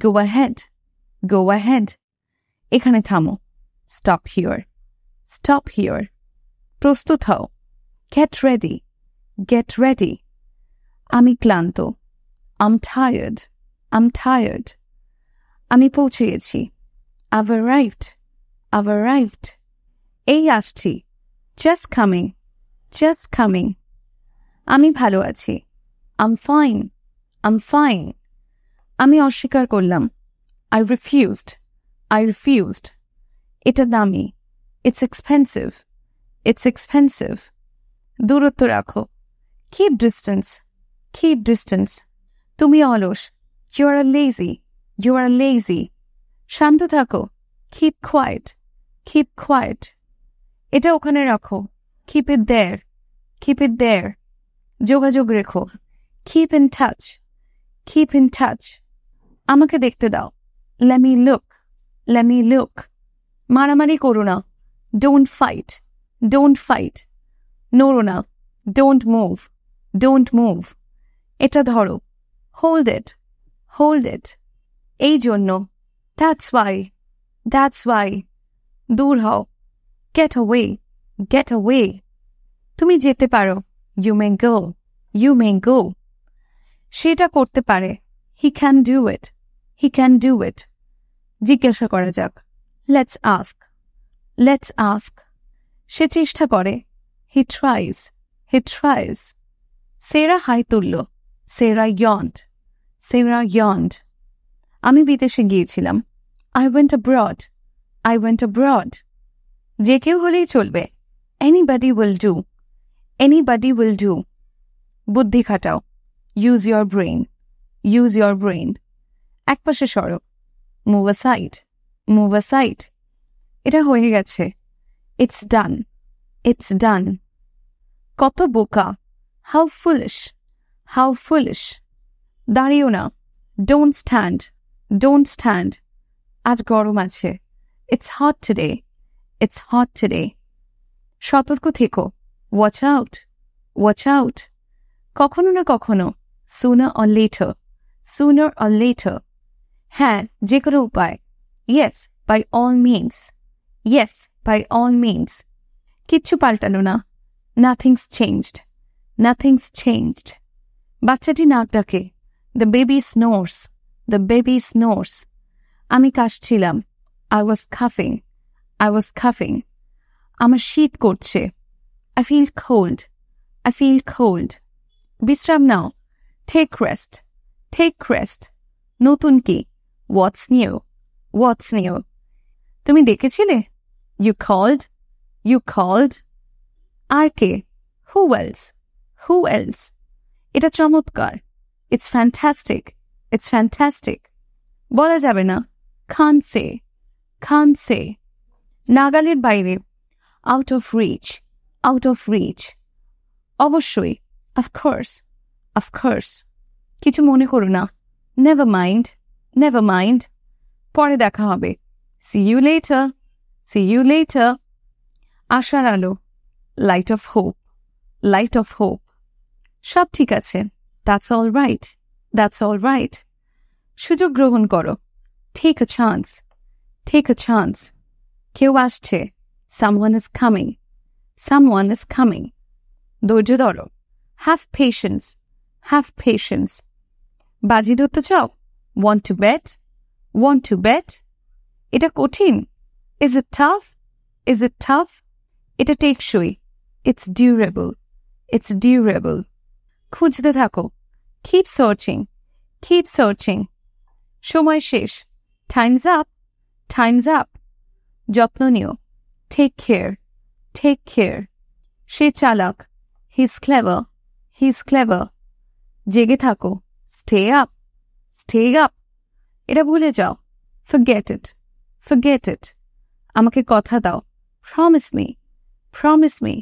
go ahead, go ahead, এখানে থামো, stop here, stop here, প্রস্তুত হও, get ready, get ready, আমি ক্লান্ত, I'm tired, I'm tired, আমি পৌঁছে গেছি, I've arrived, I've arrived, এই আসছি, just coming, just coming, আমি ভালো আছি, I'm fine, I'm fine, আমি অস্বীকার করলাম, I refused, I refused, এটা দামি, it's expensive, it's expensive, দূরত্ব রাখো, keep distance, keep distance, তুমি অলস, you are lazy, you are lazy, শান্ত থাকো, keep quiet, keep quiet, এটা ওখানে রাখো, keep it there, keep it there, যোগাযোগ রেখো, keep in touch, keep in touch, আমাকে দেখতে দাও, let me look, let me look, মারামারি করো না, don't fight, don't fight, নড়ো না, don't move, don't move, এটা ধরো, hold it, hold it, এই জন্য, that's why, that's why, দূর হও, get away, get away, তুমি যেতে পারো, you may go, you may go, সেটা করতে পারে, he can do it, he can do it, জিজ্ঞাসা করা যাক, let's ask, let's ask, সে চেষ্টা করে, he tries, he tries, সেরা হাই তুলল, সেরা yawned, সেরা yawned, আমি বিদেশে গিয়েছিলাম, I went abroad, I went abroad, যে কেউ হলেই চলবে, anybody will do, anybody will do, বুদ্ধি খাটাও, use your brain, use your brain, একপাশে সরো, move aside, move aside, এটা হয়ে গেছে, it's done, it's done, কত বোকা, how foolish, how foolish, দাঁড়িও না, don't stand, don't stand, আজ গরম আছে, it's hot today, it's hot today, সতর্ক থেকো, watch out, watch out, কখনো না কখনো, sooner or later, sooner or later, হ্যাঁ যে কোনো উপায়, yes by all means, yes by all means, কিচ্ছু পাল্টালো না, nothing's changed, nothing's changed, বাচ্চাটি নাক ডাকে, the baby snores, the baby snores, আমি কাশছিলাম, I was coughing, I was coughing, আমার শীত করছে, I feel cold, I feel cold, বিশ্রাম নাও, take rest, take rest, নতুন কি, what's new, what's new, তুমি ডেকেছিলে, you called, you called, R K, who else, who else, এটা চমৎকার, it's fantastic, it's fantastic, বলা যাবে না, can't say, can't say, নাগালের বাইরে, out of reach, out of reach, অবশ্যই, of course, of course, কিছু মনে করো না, never mind, never mind, পরে দেখা হবে, see you later, see you later, আশার আলো, light of hope, light of hope, সব ঠিক আছে, that's all right, that's all right, সুযোগ গ্রহণ করো, take a chance, take a chance, কেউ আসছে, someone is coming, someone is coming, ধৈর্য ধরো, have patience, have patience, বাজি ধরতে চাও, want to bet, want to bet, এটা কঠিন, is it tough, is it tough, এটা টেকসই, it's durable, it's durable, খুঁজতে থাকো, keep searching, keep searching, সময় শেষ, time's up, time's up, যত্ন নিও, take care, take care, সে চালাক, he's clever, he's clever, জেগে থাকো, stay up, stay up, এটা ভুলে যাও, forget it, forget it, আমাকে কথা দাও, promise me, promise me,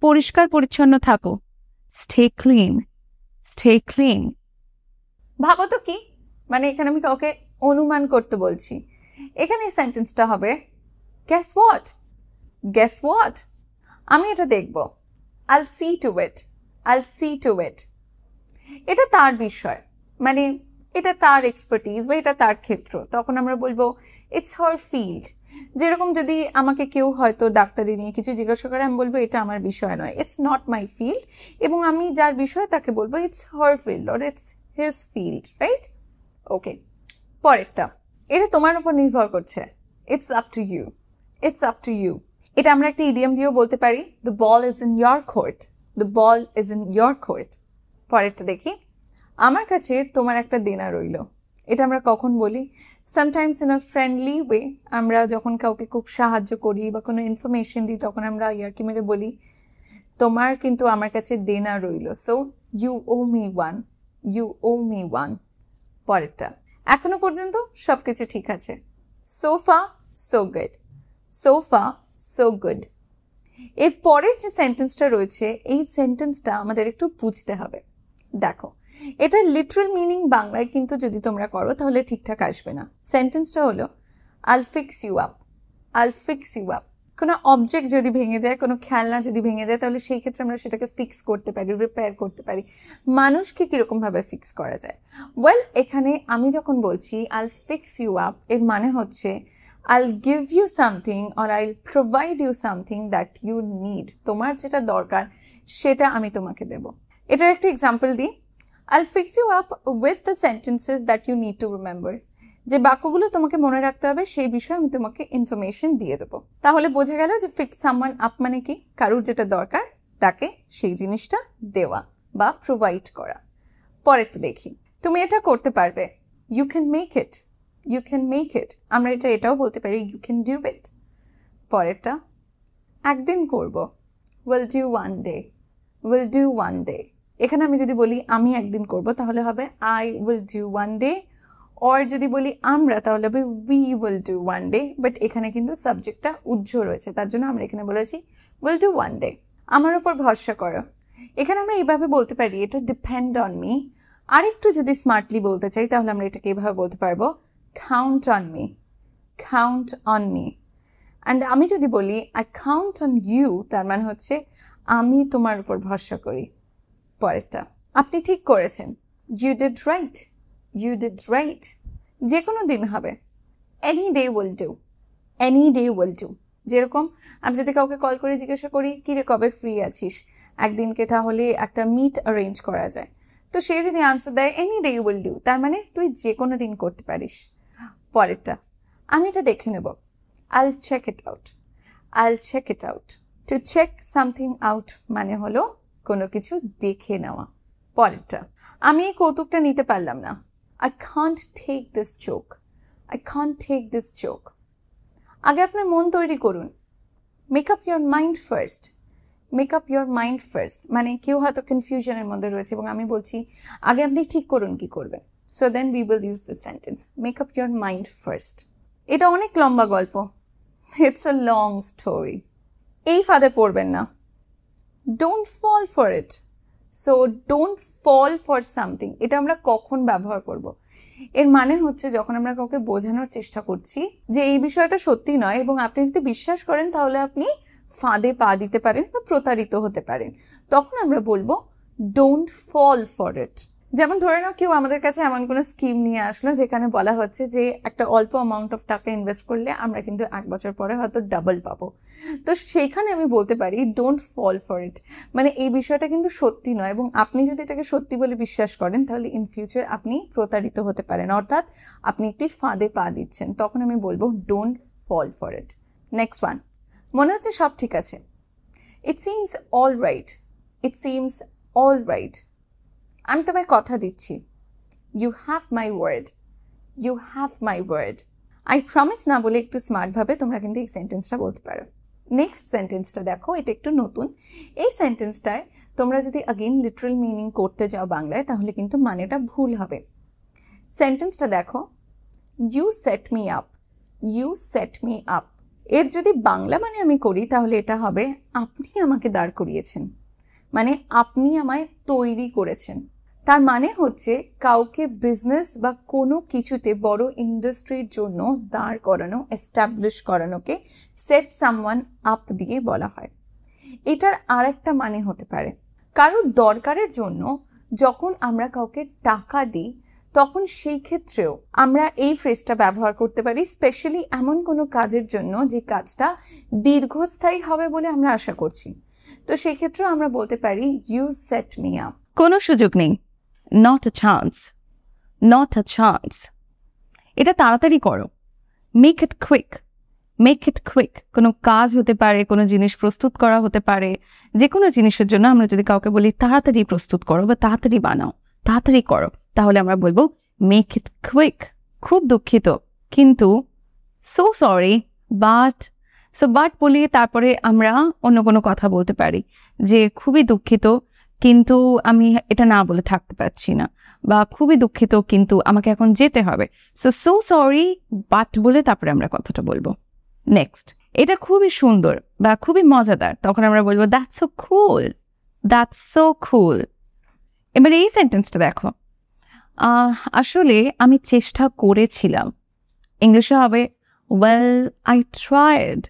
পরিষ্কার পরিচ্ছন্ন থাকো, stay clean, stay clean, ভাবো তো কি, মানে এখানে আমি কাউকে অনুমান করতে বলছি, এখানে এই সেন্টেন্সটা হবে, guess what, guess what, আমি এটা দেখব, I'll see to it. I'll see to it. এটা তার বিষয়, মানে এটা তার এক্সপার্টিজ বা এটা তার ক্ষেত্র, তখন আমরা বলবো ইটস হার ফিল্ড। যেরকম যদি আমাকে কেউ হয়তো ডাক্তারি নিয়ে কিছু জিজ্ঞাসা করে, আমি বলবো এটা আমার বিষয় নয়, ইটস নট মাই ফিল্ড, এবং আমি যার বিষয় তাকে বলবো it's her field or it's his field, right? Okay, পরেরটা, এটা তোমার উপর নির্ভর করছে, it's up to you, it's up to you. এটা আমরা একটা ইডিয়াম দিয়েও বলতে পারি, the ball is in your court, the ball is in your court. পরেরটা দেখি, আমার কাছে তোমার একটা দেনা রইল। এটা আমরা কখন বলি? Sometimes in a friendly way, আমরা যখন কাউকে খুব সাহায্য করি বা কোনো ইনফরমেশন দিই তখন আমরা ইয়ার্কি মেরে বলি তোমার কিন্তু আমার কাছে দেনা রইল, so you owe me one, you owe me one. পরেরটা, এখনো পর্যন্ত সব কিছু ঠিক আছে, so far so good, so far so good. এর পরের যে সেন্টেন্সটা রয়েছে এই সেন্টেন্সটা আমাদের একটু বুঝতে হবে। দেখো, এটা লিটারাল মিনিং বাংলায় কিন্তু যদি তোমরা করো তাহলে ঠিকঠাক আসবে না। সেন্টেন্সটা হলো I'll fix you up, I'll fix you up। কোনো অবজেক্ট যদি ভেঙে যায়, কোনো খেলনা যদি ভেঙে যায়, তাহলে সেই ক্ষেত্রে আমরা সেটাকে ফিক্স করতে পারি, রিপেয়ার করতে পারি। মানুষকে কীরকমভাবে ফিক্স করা যায়? ওয়েল, এখানে আমি যখন বলছি I'll fix you up, এর মানে হচ্ছে I'll give you something or I'll provide you something that you need। তোমার যেটা দরকার সেটা আমি তোমাকে দেব। এটার একটা এক্সাম্পল দিই, I'll fix you up with the sentences that you need to remember। যে বাক্যগুলো তোমাকে মনে রাখতে হবে সেই বিষয়ে আমি তোমাকে ইনফরমেশন দিয়ে দেবো। তাহলে বোঝা গেল যে ফিক্স সামওয়ান আপ মানে কি? কারুর যেটা দরকার তাকে সেই জিনিসটা দেওয়া বা প্রোভাইড করা। পরেরটা দেখি, তুমি এটা করতে পারবে, you can make it, you can make it. আমরা এটাও বলতে পারি ইউ ক্যান ডু ইট। পরেরটা, একদিন করব, will do one day, will do one day. এখানে আমি যদি বলি আমি একদিন করব তাহলে হবে I will do one day, or যদি বলি আমরা তাহলে হবে we will do one day. But এখানে কিন্তু সাবজেক্টটা উজ্জ্ব রয়েছে, তার জন্য আমরা এখানে বলেছি উইল ডু ওয়ান ডে। আমার উপর ভরসা করো, এখানে আমরা এইভাবে বলতে পারি এটা ডিপেন্ড অন মি। আরেকটু যদি স্মার্টলি বলতে চাই তাহলে আমরা এটাকে এইভাবে বলতে পারবো count on me, count on me. And আমি যদি বলি আই কাউন্ট অন ইউ, তার মানে হচ্ছে আমি তোমার উপর ভরসা করি। পরেরটা, আপনি ঠিক করেছেন, you did right, you did right. যে কোনো দিন হবে, any day will do, any day will do. যেরকম আমি যদি কাউকে কল করে জিজ্ঞাসা করি কি রে কবে ফ্রি আছিস, একদিনকে তাহলে একটা মিট অ্যারেঞ্জ করা যায়। তো সে যদি আনসার দেয় এনি ডে উইল ডু, তার মানে তুই যে কোনো দিন করতে পারিস। পরেরটা, আমি এটা দেখে নেব, I'll check it out, I'll check it out. To check something out মানে হলো কোনো কিছু দেখে নেওয়া। পরেরটা, আমি এই কৌতুকটা নিতে পারলাম না, I can't take this joke, I can't take this joke. আগে আপনার মন তৈরি করুন, make up your mind first, make up your mind first. মানে কেউ হয়তো কনফিউশনের মধ্যে রয়েছে এবং আমি বলছি আগে আপনি ঠিক করুন কি করবেন। So then we will use this sentence, make up your mind first. এটা অনেক লম্বা গল্প, ইটস আ লং স্টোরি। এই ফাঁদে পড়বেন না, don't fall for it. So don't fall for something, এটা আমরা কখন ব্যবহার করব? এর মানে হচ্ছে যখন আমরা কাউকে বোঝানোর চেষ্টা করছি যে এই বিষয়টা সত্যি নয় এবং আপনি যদি বিশ্বাস করেন তাহলে আপনি ফাঁদে পা দিতে পারেন বা প্রতারিত হতে পারেন, তখন আমরা বলবো ডোন্ট ফল ফর ইট। যেমন ধরে নাও কেউ আমাদের কাছে এমন কোনো স্কিম নিয়ে আসলো যেখানে বলা হচ্ছে যে একটা অল্প অ্যামাউন্ট অফ টাকা ইনভেস্ট করলে আমরা কিন্তু 1 বছর পরে হয়তো ডাবল পাবো। তো সেইখানে আমি বলতে পারি ডোন্ট ফল ফর ইট, মানে এই বিষয়টা কিন্তু সত্যি নয় এবং আপনি যদি এটাকে সত্যি বলে বিশ্বাস করেন তাহলে ইন ফিউচার আপনি প্রতারিত হতে পারেন, অর্থাৎ আপনি একটি ফাঁদে পা দিচ্ছেন। তখন আমি বলবো don't fall for it. Next one, মনে হচ্ছে সব ঠিক আছে, it seems all right, it seems all right. আমি তোমায় কথা দিচ্ছি, you have my word, you have my word. I promise না বলে একটু স্মার্টভাবে তোমরা কিন্তু এই সেন্টেন্সটা বলতে পারো। নেক্সট সেন্টেন্সটা দেখো, এটা একটু নতুন। এই সেন্টেন্সটায় তোমরা যদি আগেন লিটারাল মিনিং করতে যাও বাংলায় তাহলে কিন্তু মানেটা ভুল হবে। সেন্টেন্সটা দেখো, you set me up, you set me up. এর যদি বাংলা মানে আমি করি তাহলে এটা হবে আপনি আমাকে দাঁড় করিয়েছেন, মানে আপনি আমায় তৈরি করেছেন। তার মানে হচ্ছে কাউকে বিজনেস বা কোনো কিছুতে বড় ইন্ডাস্ট্রির জন্য দাঁড় করানো, এস্টাবলিশ করানোকে সেট সামওয়ান আপ দিয়ে বলা হয়। এটার আরেকটা মানে হতে পারে কারোর দরকারের জন্য যখন আমরা কাউকে টাকা দিই তখন সেই ক্ষেত্রেও আমরা এই ফ্রেজটা ব্যবহার করতে পারি, স্পেশালি এমন কোনো কাজের জন্য যে কাজটা দীর্ঘস্থায়ী হবে বলে আমরা আশা করছি। তো সেই ক্ষেত্রেও আমরা বলতে পারি ইউ সেট মি আপ। কোনো সুযোগ নেই, not a chance, not a chance. এটা তাড়াতাড়ি করো, make it quick, make it quick. কোনো কাজ হতে পারে, কোনো জিনিস প্রস্তুত করা হতে পারে, যে কোনো জিনিসের জন্য আমরা যদি কাউকে বলি তাড়াতাড়ি প্রস্তুত করো বা তাড়াতাড়ি বানাও, তাড়াতাড়ি করো, তাহলে আমরা বলবো মেক ইট কুইক। খুব দুঃখিত কিন্তু, so sorry but. So but বলি তারপরে আমরা অন্য কোনো কথা বলতে পারি যে খুবই দুঃখিত কিন্তু আমি এটা না বলে থাকতে পারছি না, বা খুবই দুঃখিত কিন্তু আমাকে এখন যেতে হবে। সো সো সরি বাট বলে তারপরে আমরা কথাটা বলবো। নেক্সট, এটা খুবই সুন্দর বা খুবই মজাদার, তখন আমরা বলবো that's so cool, that's so কুল। এবার এই সেন্টেন্সটা দেখো, আসলে আমি চেষ্টা করেছিলাম। ইংলিশে হবে well I tried.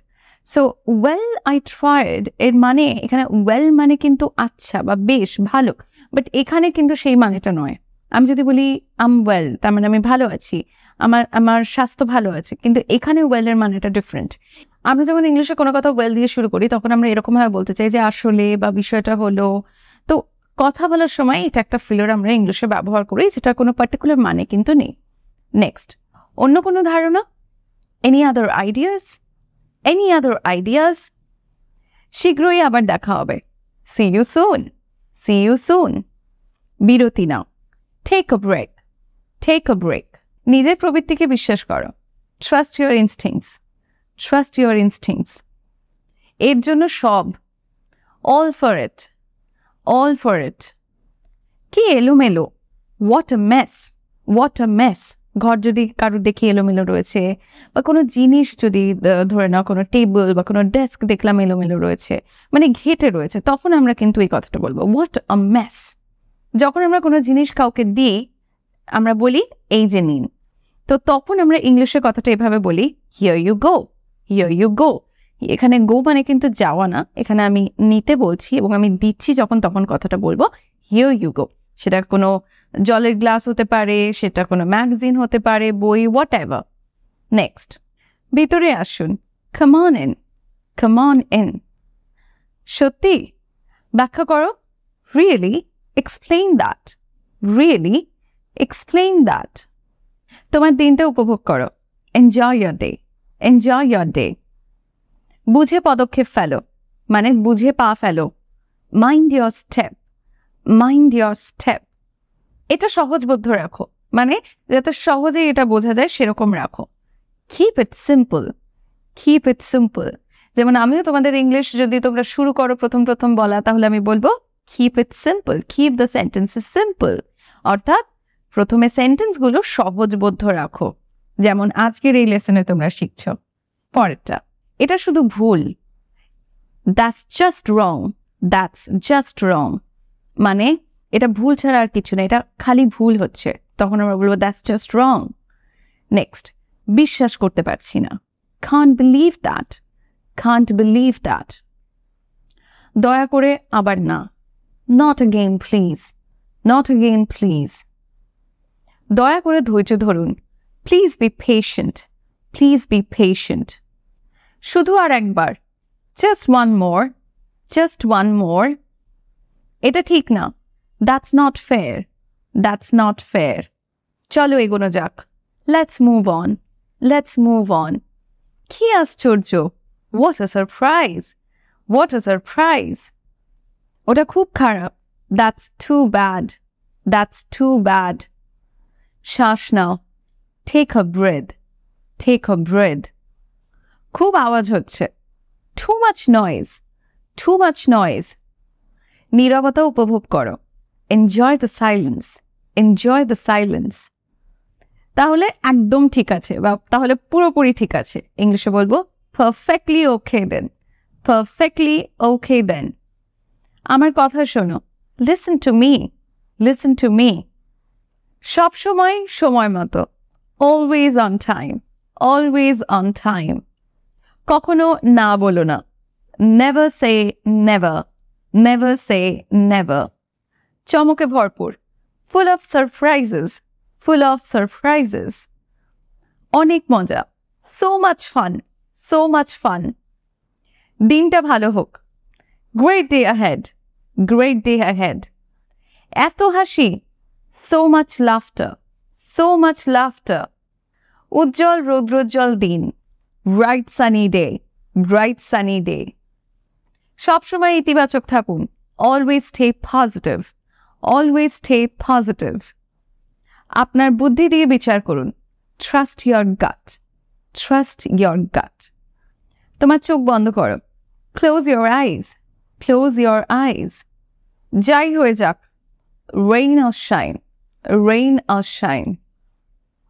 So well I tried এর মানে এখানে ওয়েল মানে কিন্তু আচ্ছা বা বেশ ভালো, বাট এখানে কিন্তু সেই মানেটা নয়। আমি যদি বলি আম ওয়েল, তার মানে আমি ভালো আছি, আমার স্বাস্থ্য ভালো আছে, কিন্তু এখানে ওয়েলের মানেটা ডিফারেন্ট। আমরা যখন ইংলিশে কোনো কথা ওয়েল দিয়ে শুরু করি তখন আমরা এরকমভাবে বলতে চাই যে আসলে বা বিষয়টা হলো। তো কথা বলার সময় এটা একটা ফিলার আমরা ইংলিশে ব্যবহার করি, যেটা কোনো পার্টিকুলার মানে কিন্তু নেই। নেক্সট, অন্য কোনো ধারণা? Any other ideas? Any other ideas? শীঘ্রই আবার দেখা হবে। See you soon, see you soon. বিরতি নাও, take a break, take a break. নিজের প্রবৃত্তিকে বিশ্বাস করো, trust your instincts, trust your instincts. এর জন্য সব, all for it, all for it. কি এলোমেলো, what a mess, what a mess. ঘর যদি কারোর দেখি এলোমেলো রয়েছে, বা কোনো জিনিস যদি ধরে নাও কোনো টেবিল বা কোনো ডেস্ক দেখলাম এলোমেলো রয়েছে, মানে ঘেটে রয়েছে, তখন আমরা কিন্তু এই কথাটা বলবো হোয়াট আ মেস। যখন আমরা কোনো জিনিস কাউকে দিই আমরা বলি এই যে নিন, তো তখন আমরা ইংলিশের কথাটা এভাবে বলি here you go, here you go. এখানে গো মানে কিন্তু যাওয়া না, এখানে আমি নিতে বলছি এবং আমি দিচ্ছি যখন, তখন কথাটা বলবো হিয়ার ইউ গো। সেটা কোনো জলের গ্লাস হতে পারে, সেটা কোনো ম্যাগাজিন হতে পারে, বই, হোয়াট এভার। নেক্সট, ভিতরে আসুন, come on in, come on in. সত্যি, ব্যাখ্যা করো, really, explain that, really, explain that. তোমার দিনটা উপভোগ করো, enjoy your day, enjoy your day. বুঝে পদক্ষেপ ফেলো, মানে বুঝে পা ফেলো, mind your step, mind your step. এটা সহজবোধ্য রাখো, মানে যাতে সহজেই এটা বোঝা যায় সেরকম রাখো। Keep it simple, keep it simple. যেমন আমিও তোমাদের ইংলিশ যদি তোমরা শুরু করো প্রথম প্রথম বলা, তাহলে আমি বলবো keep it simple, keep the sentences simple. অর্থাৎ প্রথমে সেন্টেন্সগুলো সহজবোধ্য রাখো, যেমন আজকের এই লেসনে তোমরা শিখছ। পরেরটা, এটা শুধু ভুল, that's just wrong, that's just wrong. মানে এটা ভুল ছাড়া আর কিছু না, এটা খালি ভুল হচ্ছে, তখন আমরা বলবো দ্যাটস জাস্ট রং। নেক্সট, বিশ্বাস করতে পারছি না, can't believe that, can't believe that. দয়া করে আবার না, not again please, not again please. দয়া করে ধৈর্য ধরুন, please be patient, please be patient. শুধু আর একবার, just one more, just one more. এটা ঠিক না, that's not fair, that's not fair. চলো এগোনো যাক, let's move on, let's move on. কি আশ্চর্য, what a surprise, what a surprise. ওটা খুব খারাপ, that's too bad, that's too bad. শ্বাস নাও, take a breath, take a breath. খুব আওয়াজ হচ্ছে, too much noise, too much noise. নীরবতা উপভোগ করো, enjoy the silence, enjoy the silence. তাহলে একদম ঠিক আছে, বা তাহলে পুরোপুরি ঠিক আছে, ইংলিশে বলবো পারফেক্টলি ওকে দেন, পারফেক্টলি ওকে দেন। আমার কথা শোনো, listen to me, listen to me. সবসময় সময় মতো, always on time, always on time. কখনো না বলো না, never say never, never say never. চমকে ভরপুর, full of surprises, full of surprises. অনেক মজা, so much fun, so much fun. দিনটা ভালো হোক, great day ahead, great day ahead. এত হাসি, so much laughter, so much laughter. উজ্জ্বল রৌদ্রোজ্জ্বল দিন, bright sunny day, bright sunny day. সবসময় ইতিবাচক থাকুন, always stay positive, always stay positive. আপনার বুদ্ধি দিয়ে বিচার করুন, trust your gut, trust your gut. তোমার চোখ বন্ধ করো, close your eyes, close your eyes. যাই হয়ে যাক, rain or shine, rain or shine.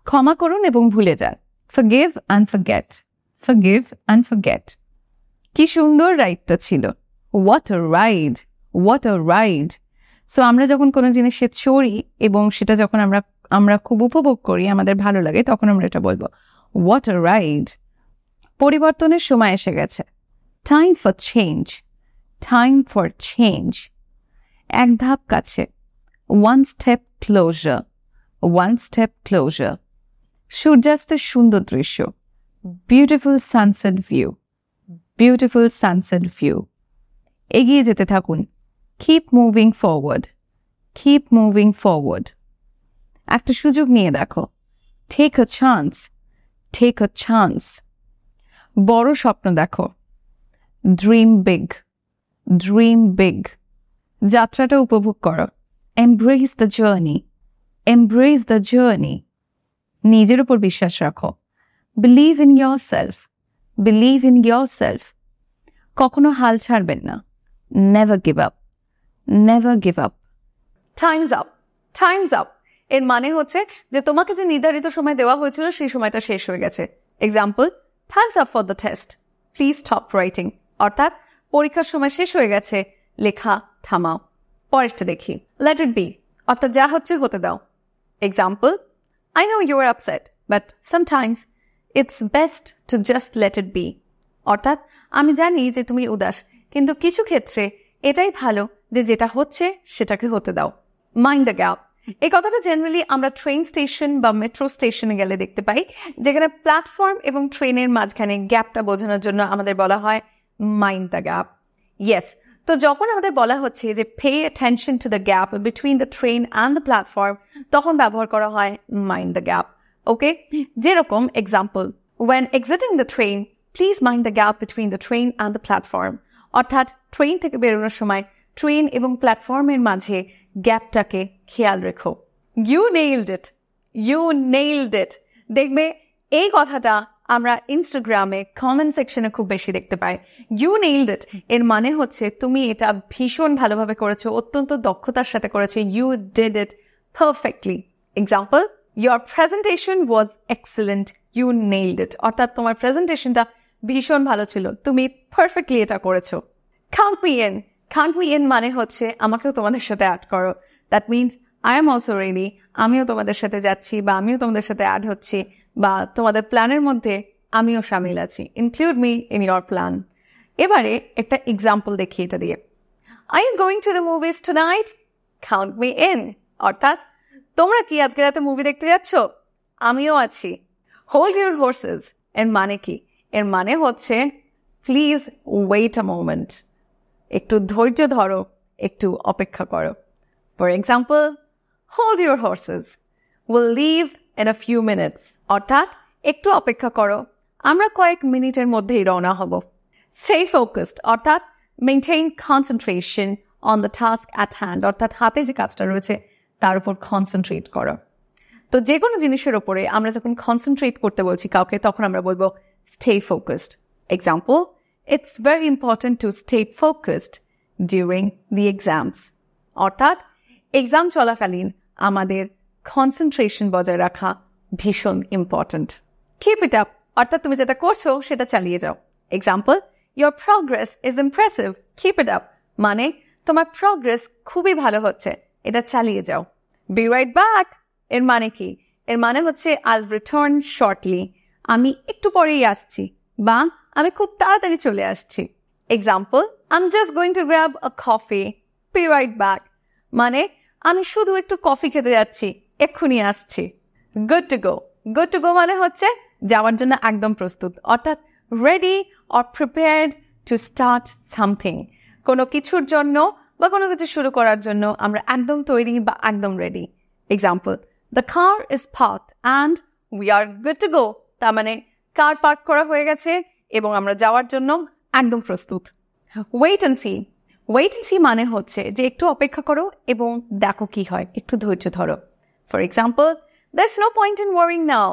ক্ষমা করুন এবং ভুলে যান, forgive and forget, forgive and forget. কি সুন্দর রাইডটা ছিল, what a ride, what a ride. So আমরা যখন কোনো জিনিসে চড়ি এবং সেটা যখন আমরা খুব উপভোগ করি, আমাদের ভালো লাগে, তখন আমরা এটা বলবো what a ride. পরিবর্তনের সময় এসে গেছে, time for change, time for change. এক ধাপ কাছে, one step closer, one step closer. সূর্যাস্তের সুন্দর দৃশ্য, beautiful sunset view, beautiful sunset view. এগিয়ে যেতে থাকুন, keep moving forward, keep moving forward. একটা সুযোগ নিয়ে দেখো, take a chance, take a chance. বড় স্বপ্ন দেখো, dream big, dream big. যাত্রাটা উপভোগ করো, embrace the journey, embrace the journey. নিজের উপর বিশ্বাস রাখো, believe in yourself, believe in yourself. কখনো হাল ছাড়বেন না, never give up, never give up. Time's up, time's up. এর মানে হচ্ছে যে তোমাকে যে নির্ধারিত সময় দেওয়া হয়েছিল সেই সময়টা শেষ হয়ে গেছে। Example, time's up for the test, please stop writing. অর্থাৎ পরীক্ষার সময় শেষ হয়ে গেছে, লেখা থামাও। পরেরটা দেখি, let it be, অর্থাৎ যা হচ্ছে হতে দাও। Example, I know you are upset, but sometimes it's best to just let it be. অর্থাৎ আমি জানি যে তুমি উদাস, কিন্তু কিছু ক্ষেত্রে এটাই ভালো যে যেটা হচ্ছে সেটাকে হতে দাও। Mind the gap. এই কথাটা জেনারেলি আমরা ট্রেন স্টেশন বা মেট্রো স্টেশনে গেলে দেখতে পাই, যেখানে প্ল্যাটফর্ম এবং ট্রেনের মাঝখানে গ্যাপটা বোঝানোর জন্য আমাদের বলা হয় মাইন্ড দ্য গ্যাপ। ইয়েস, তো যখন আমাদের বলা হচ্ছে যে pay attention to the gap between the train and the platform, তখন ব্যবহার করা হয় মাইন্ড দ্য গ্যাপ। ওকে, যেরকম example, when exiting the train, please mind the gap between the train and the platform. অর্থাৎ ট্রেন থেকে বেরোনোর সময় ট্রেন এবং প্ল্যাটফর্মের মাঝে গ্যাপটাকে খেয়াল রেখো। You nailed it, you nailed it. দেখবে এই কথাটা আমরা ইনস্টাগ্রামে কমেন্ট সেকশনে খুব বেশি দেখতে পাই। You nailed it এর মানে হচ্ছে তুমি এটা ভীষণ ভালোভাবে করেছো, অত্যন্ত দক্ষতার সাথে করেছো। You did it perfectly. Example, your presentation was excellent, you nailed it. অর্থাৎ তোমার প্রেজেন্টেশনটা ভীষণ ভালো ছিল, তুমি পারফেক্টলি এটা করেছো। Count me in, count me in মানে হচ্ছে আমাকেও তোমাদের সাথে অ্যাড করো। That means I am also ready, আমিও তোমাদের সাথে যাচ্ছি বা আমিও তোমাদের সাথে অ্যাড হচ্ছি, বা তোমাদের প্ল্যানের মধ্যে আমিও শামিল আছি। Include me in your plan. এবারে একটা এক্সাম্পল দেখি এটা দিয়ে। Are you going to the movies tonight? Count me in. অর্থাৎ তোমরা কি আজকে রাতে মুভি দেখতে যাচ্ছ? আমিও আছি। Hold your horses এর মানে কি? এর মানে হচ্ছে প্লিজ ওয়েট আ মোমেন্ট, একটু ধৈর্য ধরো, একটু অপেক্ষা করো। For example, hold your horse's, will live in a few minutes. অর্থাৎ একটু অপেক্ষা করো, আমরা কয়েক মিনিটের মধ্যেই রওনা হব। স্টে ফোকাসড অর্থাৎ maintain concentration on the task at hand, অর্থাৎ হাতে যে কাজটা রয়েছে তার উপর কনসেন্ট্রেট করো। তো যে কোনো জিনিসের ওপরে আমরা যখন কনসেন্ট্রেট করতে বলছি কাউকে, তখন আমরা বলবো stay focused. Example, it's very important to stay focused during the exams. অর্থাৎ এক্সাম চলাকালীন আমাদের কনসেন্ট্রেশন বজায় রাখা ভীষণ ইম্পর্ট্যান্ট। Keep it up অর্থাৎ তুমি যেটা করছো সেটা চালিয়ে যাও। Example, your progress is impressive, keep it up মানে তোমার প্রগ্রেস খুবই ভালো হচ্ছে, এটা চালিয়ে যাও। Be right back এর মানে কি? এর মানে হচ্ছে I'll return shortly, আমি একটু পরেই আসছি, বা আমি খুব তাড়াতাড়ি চলে আসছি। Example, I'm just going to grab a coffee, be right back. মানে আমি শুধু একটু কফি খেতে যাচ্ছি, এক্ষুনি আসছি। Good to go, good to go মানে হচ্ছে যাওয়ার জন্য একদম প্রস্তুত, অর্থাৎ ready or prepared to start something. কোনো কিছুর জন্য বা কোনো কিছু শুরু করার জন্য আমরা একদম তৈরি বা একদম ready. Example, the car is parked and we are good to go. তার মানে কার পার্ক করা হয়ে গেছে এবং আমরা যাওয়ার জন্য একদম প্রস্তুত। Wait and see, wait and see মানে হচ্ছে যে একটু অপেক্ষা করো এবং দেখো কি হয়, একটু ধৈর্য ধরো। For example, there's no point in worrying now,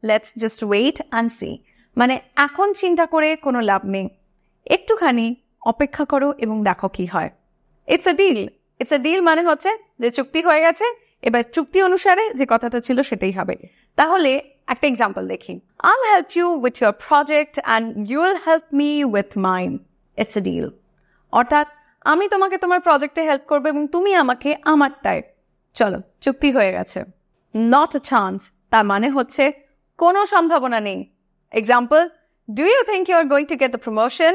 let's just wait and see. মানে এখন চিন্তা করে কোনো লাভ নেই, একটুখানি অপেক্ষা করো এবং দেখো কি হয়। It's a deal, it's a deal মানে হচ্ছে যে চুক্তি হয়ে গেছে, এবার চুক্তি অনুসারে যে কথাটা ছিল সেটাই হবে। তাহলে একটা এক্সাম্পল দেখি, I'll help you with your project and you'll help me with mine. It's a deal. অর্থাৎ আমি তোমাকে তোমার প্রজেক্টে হেল্প করবো এবং তুমি আমাকে আমারটায়। চলো, চুক্তি হয়ে গেছে। Not a chance, তার মানে হচ্ছে কোনো সম্ভাবনা নেই। Example, do you think you are going to get the promotion?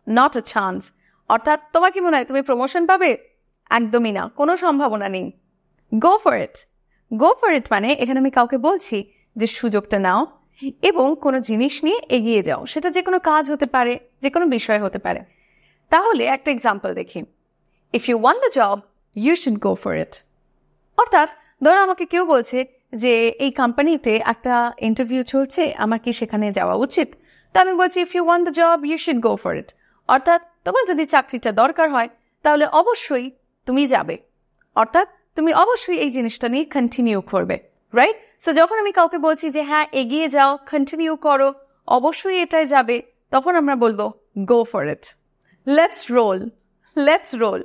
Not a chance, অর্থাৎ তোমার কি মনে হয় তুমি প্রমোশন পাবে? একদমই না, কোনো সম্ভাবনা নেই। Go for it, go for it মানে এখানে আমি কাউকে বলছি যে সুযোগটা নাও এবং কোনো জিনিস নিয়ে এগিয়ে যাও, সেটা যে কোনো কাজ হতে পারে, যে কোনো বিষয় হতে পারে। তাহলে একটা এক্সাম্পল দেখি, if you want the job you should go for it. অর্থাৎ ধরো আমাকে কেউ বলছে যে এই কোম্পানিতে একটা ইন্টারভিউ চলছে, আমার কি সেখানে যাওয়া উচিত? তো আমি বলছি if you want the job you should go for it. অর্থাৎ তোমার যদি চাকরিটা দরকার হয় তাহলে অবশ্যই তুমি যাবে, অর্থাৎ তুমি অবশ্যই এই জিনিসটা নিয়ে কন্টিনিউ করবে, রাইট? সো যখন আমি কাউকে বলছি যে হ্যাঁ এগিয়ে যাও, কন্টিনিউ করো, অবশ্যই এটাই যাবে, তখন আমরা বলবো গো for it. Let's role, let's role,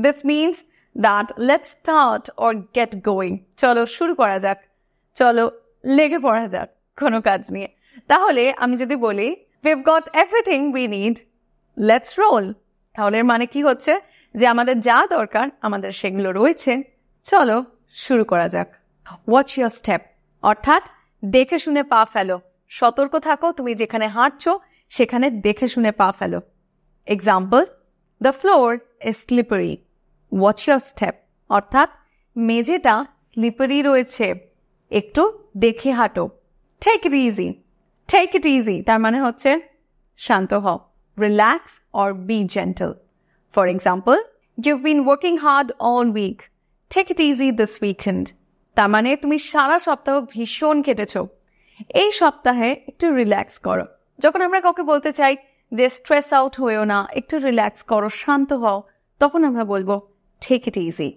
this means that let's start or get going. চলো শুরু করা যাক, চলো লেগে পড়া যাক কোনো কাজ নিয়ে। তাহলে আমি যদি বলি we've got everything we need, let's roll, তাহলে এর মানে কি হচ্ছে যে আমাদের যা দরকার আমাদের সেগুলো রয়েছে, চলো শুরু করা যাক। Watch your step, অর্থাৎ দেখে শুনে পা ফেলো, সতর্ক থাকো, তুমি যেখানে হাঁটছো সেখানে দেখে শুনে পা ফেলো। Example, the floor is slippery, watch your step, অর্থাৎ মেঝেটা স্লিপারি রয়েছে, একটু দেখে হাঁটো। Take it easy, take it easy তার মানে হচ্ছে শান্ত হও, relax or be gentle. For example, you've been working hard all week, take it easy this weekend. তার মানে তুমি সারা সপ্তাহ ভীষণ কেটেছো, এই সপ্তাহে একটু রিল্যাক্স করো। যখন আমরা কাউকে বলতে চাই যে স্ট্রেস আউট হয়েও না, একটু রিল্যাক্স করো, শান্ত হও, তখন আমরা বলবো take it easy.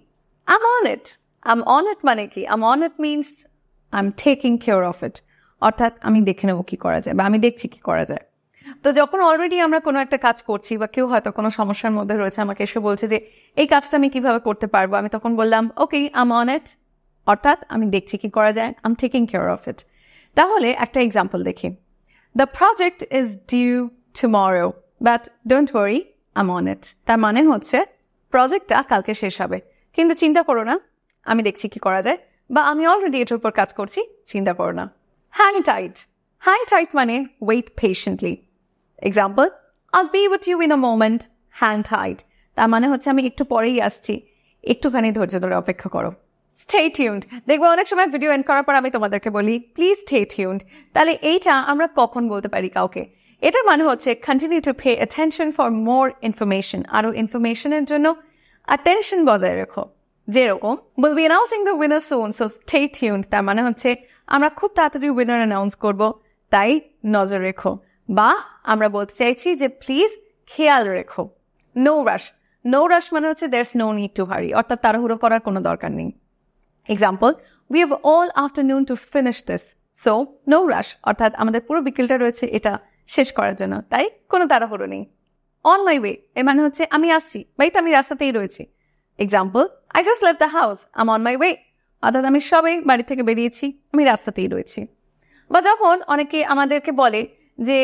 I'm on it. I'm on it মানে কি? I'm on it means I'm taking care of it. অর্থাৎ আমি দেখে নেবো কি করা যায় বা আমি দেখছি কি করা যায়। তো যখন অলরেডি আমরা কোনো একটা কাজ করছি বা কেউ হয়তো কোনো সমস্যার মধ্যে রয়েছে, আমাকে এসে বলছে যে এই কাজটা আমি কিভাবে করতে পারবো, আমি তখন বললাম ওকে I'm on it, অর্থাৎ আমি দেখছি কি করা যায়, I'm taking care of it. তাহলে একটা এক্সাম্পল দেখি, The project is due tomorrow, but don't worry, I'm on it. তার মানে হচ্ছে প্রজেক্টটা কালকে শেষ হবে, কিন্তু চিন্তা করো না, আমি দেখছি কি করা যায়, বা আমি অলরেডি এটার উপর কাজ করছি, চিন্তা করো না। হ্যাং টাইট, হ্যাং টাইট মানে wait patiently. Example, I'll be with you in a moment, hang tight. তার মানে হচ্ছে আমি একটু পরেই আসছি, একটুখানি ধৈর্য ধরে অপেক্ষা করো। Stay tuned, দেখবো অনেক সময় ভিডিও এন্ড করার পর আমি তোমাদেরকে বলি প্লিজ stay tuned। তাহলে এইটা আমরা কখন বলতে পারি কাউকে? এটার মানে হচ্ছে continue to pay attention for more information, আরও ইনফরমেশনের জন্য অ্যাটেনশন বজায় রেখো। যেরকম will be announcing the winner soon, so stay tuned, তার মানে হচ্ছে আমরা খুব তাড়াতাড়ি উইনার অ্যানাউন্স করব, তাই নজর রেখো। বা আমরা বলতে চাইছি যে প্লিজ খেয়াল রেখো। নো রাশ, নো রাশ মানে হচ্ছে there is no need to hurry, অর্থাৎ তাড়াহুড়ো করার কোনো দরকার নেই। Example, we have all afternoon to finish this, so no rush, অর্থাৎ আমাদের পুরো বিকেলটা রয়েছে এটা শেষ করার জন্য, তাই কোনো তাড়াহুড়ো নেই। অন মাই ওয়ে এর মানে হচ্ছে আমি আসছি, বা এটা আমি রাস্তাতেই রয়েছি। Example, I just left the house, I am on my way, অর্থাৎ আমি সবাই বাড়ি থেকে বেরিয়েছি, আমি রাস্তাতেই রয়েছি। বা যখন অনেকে আমাদেরকে বলে যে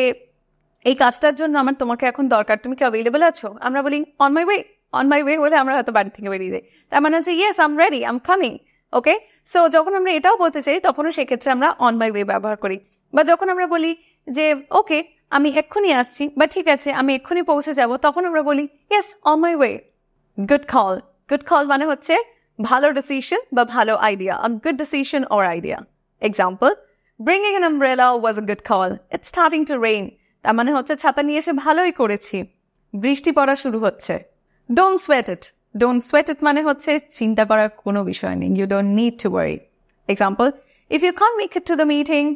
এই কাজটার জন্য আমার তোমাকে এখন দরকার, তুমি কি অ্যাভেলেবল আছো, আমরা বলি on my way, on my way বলে আমরা হয়তো বাড়ি থেকে বেরিয়ে যাই, তার মানে হচ্ছে yes I am ready, I am coming. Okay, so যখন আমরা এটাও বলতে চাই তখনও সেক্ষেত্রে আমরা অন মাই ওয়ে ব্যবহার করি। বা যখন আমরা বলি যে ওকে আমি এক্ষুনি আসছি বা ঠিক আছে আমি এক্ষুনি পৌঁছে যাব, তখন আমরা বলি yes on my way. Good call, good call মানে হচ্ছে ভালো ডিসিশন বা ভালো idea, a good decision or idea. Example, bringing an umbrella was a good call. It's starting to rain. তার মানে হচ্ছে ছাতা নিয়ে এসে ভালোই করেছি, বৃষ্টি পড়া শুরু হচ্ছে। Don't sweat it. Don't sweat it মানে হচ্ছে চিন্তা করার কোনো বিষয় নেই, you don't need to worry. Example, if you can't make it to the meeting,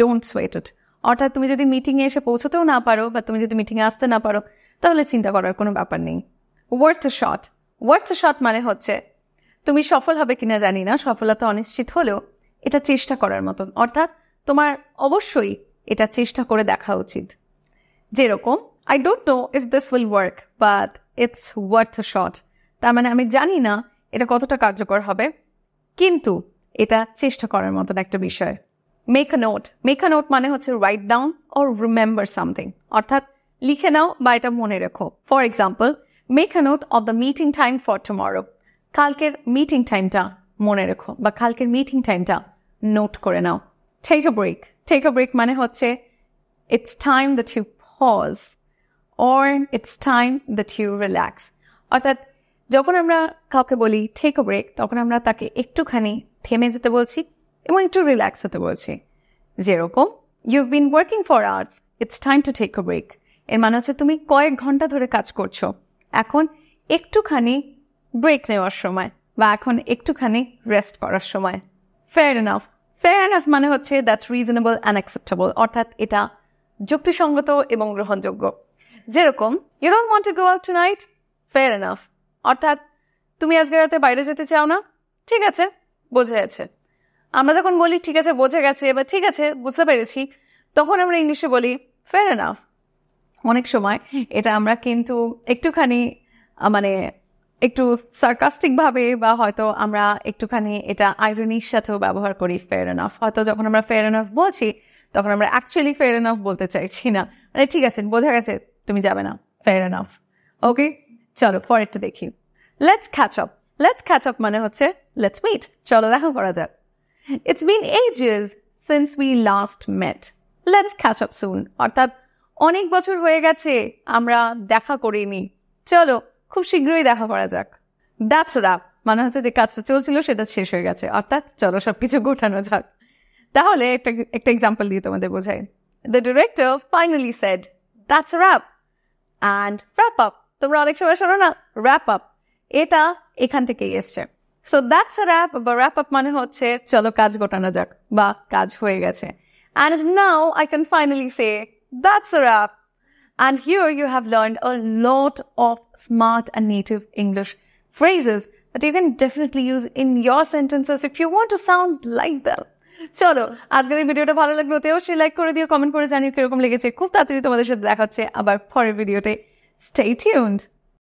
don't sweat it. অর্থাৎ তুমি যদি মিটিংয়ে এসে পৌঁছতেও না পারো বা তুমি যদি মিটিংয়ে আসতে না পারো তাহলে চিন্তা করার কোনো ব্যাপার নেই। Worth a shot. Worth a shot মানে হচ্ছে তুমি সফল হবে কিনা জানি না, সফলতা অনিশ্চিত হলেও এটা চেষ্টা করার মতন, অর্থাৎ তোমার অবশ্যই এটা চেষ্টা করে দেখা উচিত। যেরকম I don't know if this will work but it's worth a shot. তার মানে আমি জানি না এটা কতটা কার্যকর হবে, কিন্তু এটা চেষ্টা করার মতন একটা বিষয়। Make a note, make a note মানে হচ্ছে write down or remember something, অর্থাৎ লিখে নাও বা এটা মনে রেখো। For example, make a note of the meeting time for tomorrow. কালকের মিটিং টাইমটা মনে রেখো বা কালকের মিটিং টাইমটা নোট করে নাও। Take a break, take a break মানে হচ্ছে it's time that you pause or it's time that you relax. অর্থাৎ যখন আমরা কাউকে বলি টেক আ ব্রেক তখন আমরা তাকে একটুখানি থেমে যেতে বলছি এবং একটু রিল্যাক্স হতে বলছি। যেরকম ইউ've been working for hours, it's time to take a break. এর মানে হচ্ছে তুমি কয়েক ঘন্টা ধরে কাজ করছো, এখন একটুখানি ব্রেক নেওয়ার সময় বা এখন একটুখানি রেস্ট করার সময়। ফেয়ার এনাফ, ফেয়ার এনাফ মানে হচ্ছে দ্যাটস রিজনেবল অ্যান্ড অ্যাকসেপ্টেবল, অর্থাৎ এটা যুক্তিসঙ্গত এবং গ্রহণযোগ্য। যেরকম you don't want to go out tonight, fair enough, অর্থাৎ তুমি আজকে রাতে বাইরে যেতে চাও না, ঠিক আছে বোঝা গেছে। আমরা যখন বলি ঠিক আছে বোঝা গেছে বা ঠিক আছে বুঝতে পেরেছি, তখন আমরা ইংলিশে বলি ফেয়ার এনাফ। অনেক সময় এটা আমরা কিন্তু একটুখানি মানে একটু সার্কাস্টিকভাবে বা হয়তো আমরা একটুখানি এটা আইরনির সাথেও ব্যবহার করি ফেয়ার এনাফ। হয়তো যখন আমরা ফেয়ার এনাফ বলছি তখন আমরা অ্যাকচুয়ালি ফেয়ার এনাফ বলতে চাইছি না, মানে ঠিক আছে বোঝা গেছে তুমি যাবে না, ফেয়ার এনাফ। ওকে, চলো পরেরটা দেখি। Let's catch up, let's catch up মানে হচ্ছে লেটস মিট, চলো দেখা করা যাক। It's been ages since we last met. Let's catch up soon. অর্থাৎ অনেক বছর হয়ে গেছে আমরা দেখা করিনি, চলো খুব শীঘ্রই দেখা করা যাক। That's a wrap মানে হচ্ছে যে কাজটা চলছিল সেটা শেষ হয়ে গেছে, অর্থাৎ চলো সবকিছু গোটানো যাক। তাহলে একটা এক্সাম্পল দিয়ে তোমাদের বোঝাই। The director finally said, that's a wrap. And wrap up, তোমরা অনেক সময় শোনো না wrap up, এটা এখান থেকেই এসছে। So that's a wrap বা wrap up মানে হচ্ছে চলো কাজ গোটানো যাক বা কাজ হয়ে গেছে। And now I can finally say that's a wrap. And here you have learned a lot of smart and native English phrases that you can definitely use in your sentences if you want to sound like them. চলো আজকের এই ভিডিওটা ভালো লাগলো তো অবশ্যই like করে দিও, কমেন্ট করে জানিও কিরকম লেগেছে। খুব তাড়াতাড়ি তোমাদের সাথে দেখা হচ্ছে আবার পরের ভিডিওতে। Stay tuned.